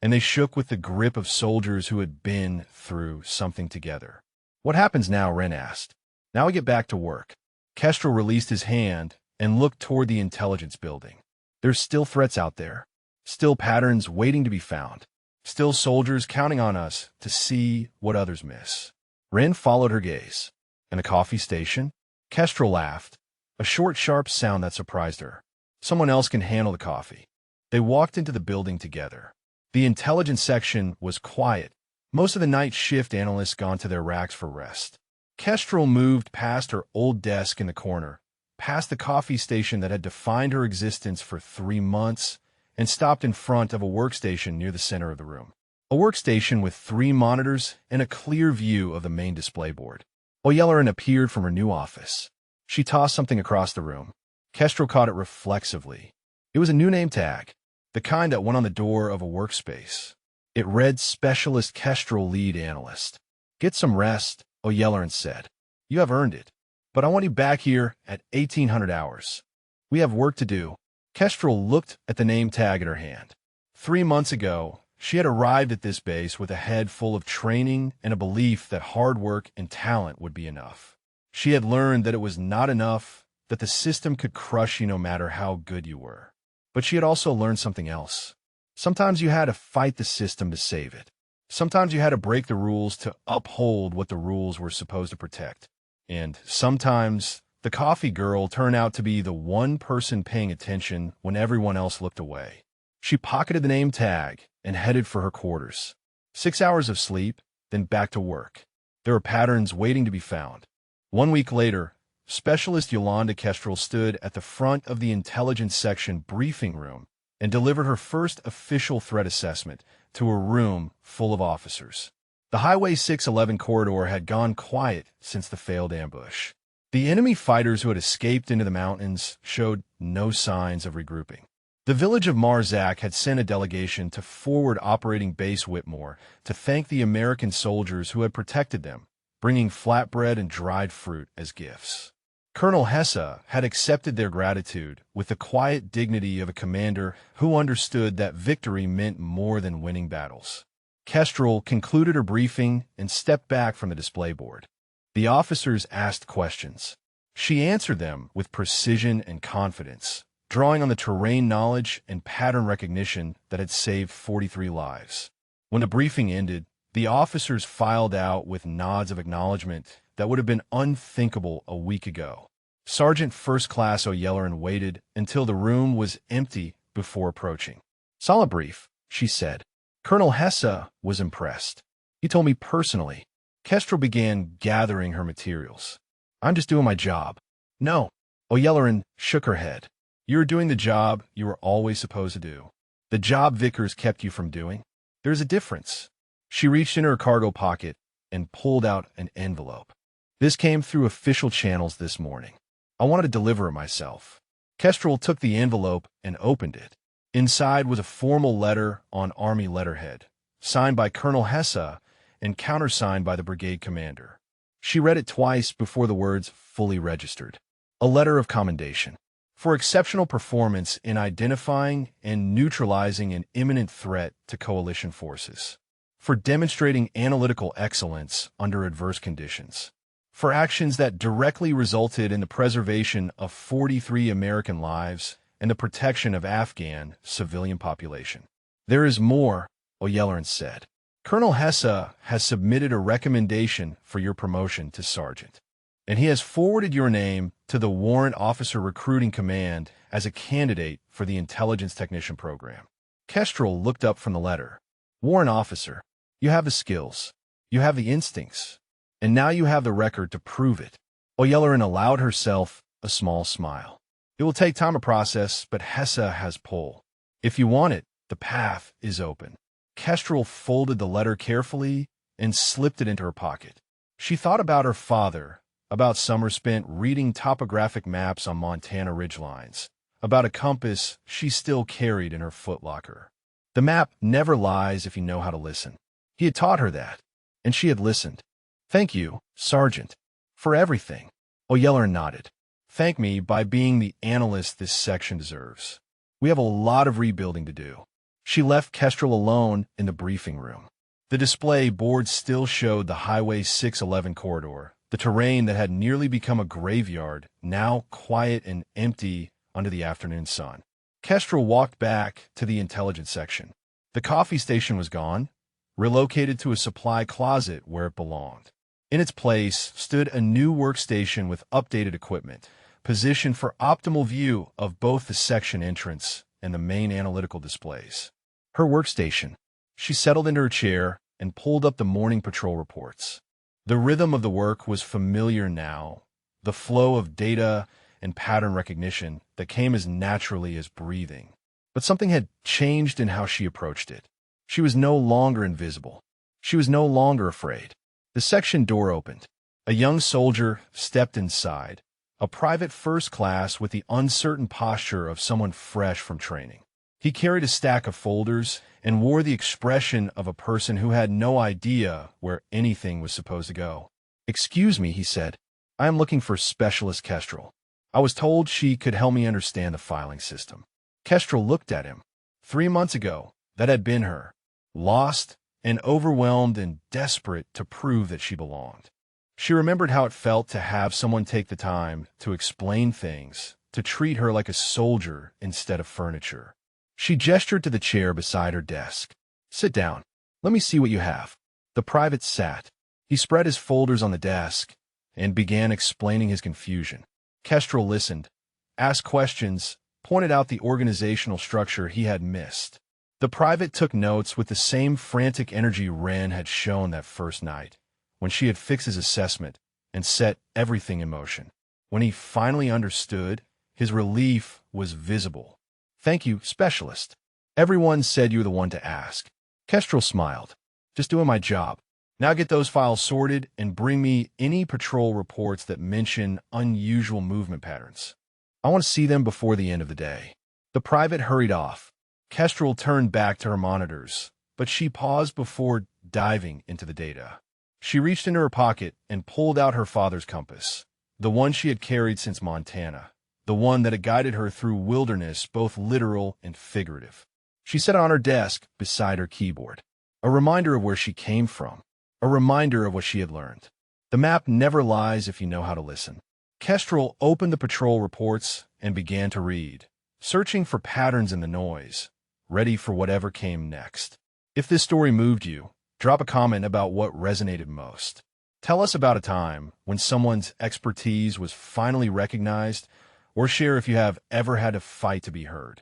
and they shook with the grip of soldiers who had been through something together. What happens now? Ren asked. Now we get back to work. Kestrel released his hand and looked toward the intelligence building. There's still threats out there. Still patterns waiting to be found. Still soldiers counting on us to see what others miss. Ren followed her gaze. In a coffee station? Kestrel laughed, a short, sharp sound that surprised her. Someone else can handle the coffee. They walked into the building together. The intelligence section was quiet. Most of the night shift analysts gone to their racks for rest. Kestrel moved past her old desk in the corner, past the coffee station that had defined her existence for 3 months, and stopped in front of a workstation near the center of the room. A workstation with 3 monitors and a clear view of the main display board. O'Yelleran appeared from her new office. She tossed something across the room. Kestrel caught it reflexively. It was a new name tag, the kind that went on the door of a workspace. It read Specialist Kestrel Lead Analyst. Get some rest, O'Yelleran said. You have earned it. But I want you back here at 1800 hours. We have work to do. Kestrel looked at the name tag in her hand. 3 months ago, she had arrived at this base with a head full of training and a belief that hard work and talent would be enough. She had learned that it was not enough, that the system could crush you no matter how good you were. But she had also learned something else. Sometimes you had to fight the system to save it. Sometimes you had to break the rules to uphold what the rules were supposed to protect. And sometimes the coffee girl turned out to be the one person paying attention when everyone else looked away. She pocketed the name tag and headed for her quarters. 6 hours of sleep, then back to work. There were patterns waiting to be found. 1 week later, Specialist Yolanda Kestrel stood at the front of the intelligence section briefing room and delivered her first official threat assessment to a room full of officers. The Highway 611 corridor had gone quiet since the failed ambush. The enemy fighters who had escaped into the mountains showed no signs of regrouping. The village of Marzak had sent a delegation to forward operating base Whitmore to thank the American soldiers who had protected them, bringing flatbread and dried fruit as gifts. Colonel Hesse had accepted their gratitude with the quiet dignity of a commander who understood that victory meant more than winning battles. Kestrel concluded her briefing and stepped back from the display board. The officers asked questions. She answered them with precision and confidence, drawing on the terrain knowledge and pattern recognition that had saved 43 lives. When the briefing ended, the officers filed out with nods of acknowledgement that would have been unthinkable a week ago. Sergeant First Class O'Yelleran waited until the room was empty before approaching. Solid brief, she said. Colonel Hesse was impressed. He told me personally. Kestrel began gathering her materials. I'm just doing my job. No. O'Yelleran shook her head. You're doing the job you were always supposed to do. The job Vickers kept you from doing. There's a difference. She reached into her cargo pocket and pulled out an envelope. This came through official channels this morning. I wanted to deliver it myself. Kestrel took the envelope and opened it. Inside was a formal letter on Army letterhead, signed by Colonel Hesse and countersigned by the brigade commander. She read it twice before the words fully registered. A letter of commendation for exceptional performance in identifying and neutralizing an imminent threat to coalition forces, for demonstrating analytical excellence under adverse conditions, for actions that directly resulted in the preservation of 43 American lives and the protection of Afghan civilian population. There is more, O'Yelleran said. Colonel Hesse has submitted a recommendation for your promotion to sergeant, and he has forwarded your name to the Warrant Officer Recruiting Command as a candidate for the Intelligence Technician Program. Kestrel looked up from the letter. Warrant Officer, you have the skills, you have the instincts, and now you have the record to prove it. O'Yelleran allowed herself a small smile. It will take time to process, but Hessa has pull. If you want it, the path is open. Kestrel folded the letter carefully and slipped it into her pocket. She thought about her father, about summers spent reading topographic maps on Montana ridgelines, about a compass she still carried in her footlocker. The map never lies if you know how to listen. He had taught her that, and she had listened. "Thank you, Sergeant, for everything." Oyeller nodded. "Thank me by being the analyst this section deserves. We have a lot of rebuilding to do." She left Kestrel alone in the briefing room. The display board still showed the Highway 611 corridor, the terrain that had nearly become a graveyard, now quiet and empty under the afternoon sun. Kestrel walked back to the intelligence section. The coffee station was gone, relocated to a supply closet where it belonged. In its place stood a new workstation with updated equipment, positioned for optimal view of both the section entrance and the main analytical displays. Her workstation. She settled into her chair and pulled up the morning patrol reports. The rhythm of the work was familiar now, the flow of data and pattern recognition that came as naturally as breathing. But something had changed in how she approached it. She was no longer invisible. She was no longer afraid. The section door opened. A young soldier stepped inside, a private first class with the uncertain posture of someone fresh from training. He carried a stack of folders and wore the expression of a person who had no idea where anything was supposed to go. "Excuse me," he said. "I am looking for Specialist Kestrel. I was told she could help me understand the filing system." Kestrel looked at him. 3 months ago, that had been her. Lost and overwhelmed and desperate to prove that she belonged. She remembered how it felt to have someone take the time to explain things, to treat her like a soldier instead of furniture. She gestured to the chair beside her desk. "Sit down. Let me see what you have." The private sat. He spread his folders on the desk and began explaining his confusion. Kestrel listened, asked questions, pointed out the organizational structure he had missed. The private took notes with the same frantic energy Wren had shown that first night, when she had fixed his assessment and set everything in motion. When he finally understood, his relief was visible. "Thank you, Specialist. Everyone said you were the one to ask." Kestrel smiled. "Just doing my job. Now get those files sorted and bring me any patrol reports that mention unusual movement patterns. I want to see them before the end of the day." The private hurried off. Kestrel turned back to her monitors, but she paused before diving into the data. She reached into her pocket and pulled out her father's compass, the one she had carried since Montana, the one that had guided her through wilderness, both literal and figurative. She set it on her desk beside her keyboard, a reminder of where she came from, a reminder of what she had learned. The map never lies if you know how to listen. Kestrel opened the patrol reports and began to read, searching for patterns in the noise, ready for whatever came next. If this story moved you, drop a comment about what resonated most. Tell us about a time when someone's expertise was finally recognized, or share if you have ever had to fight to be heard.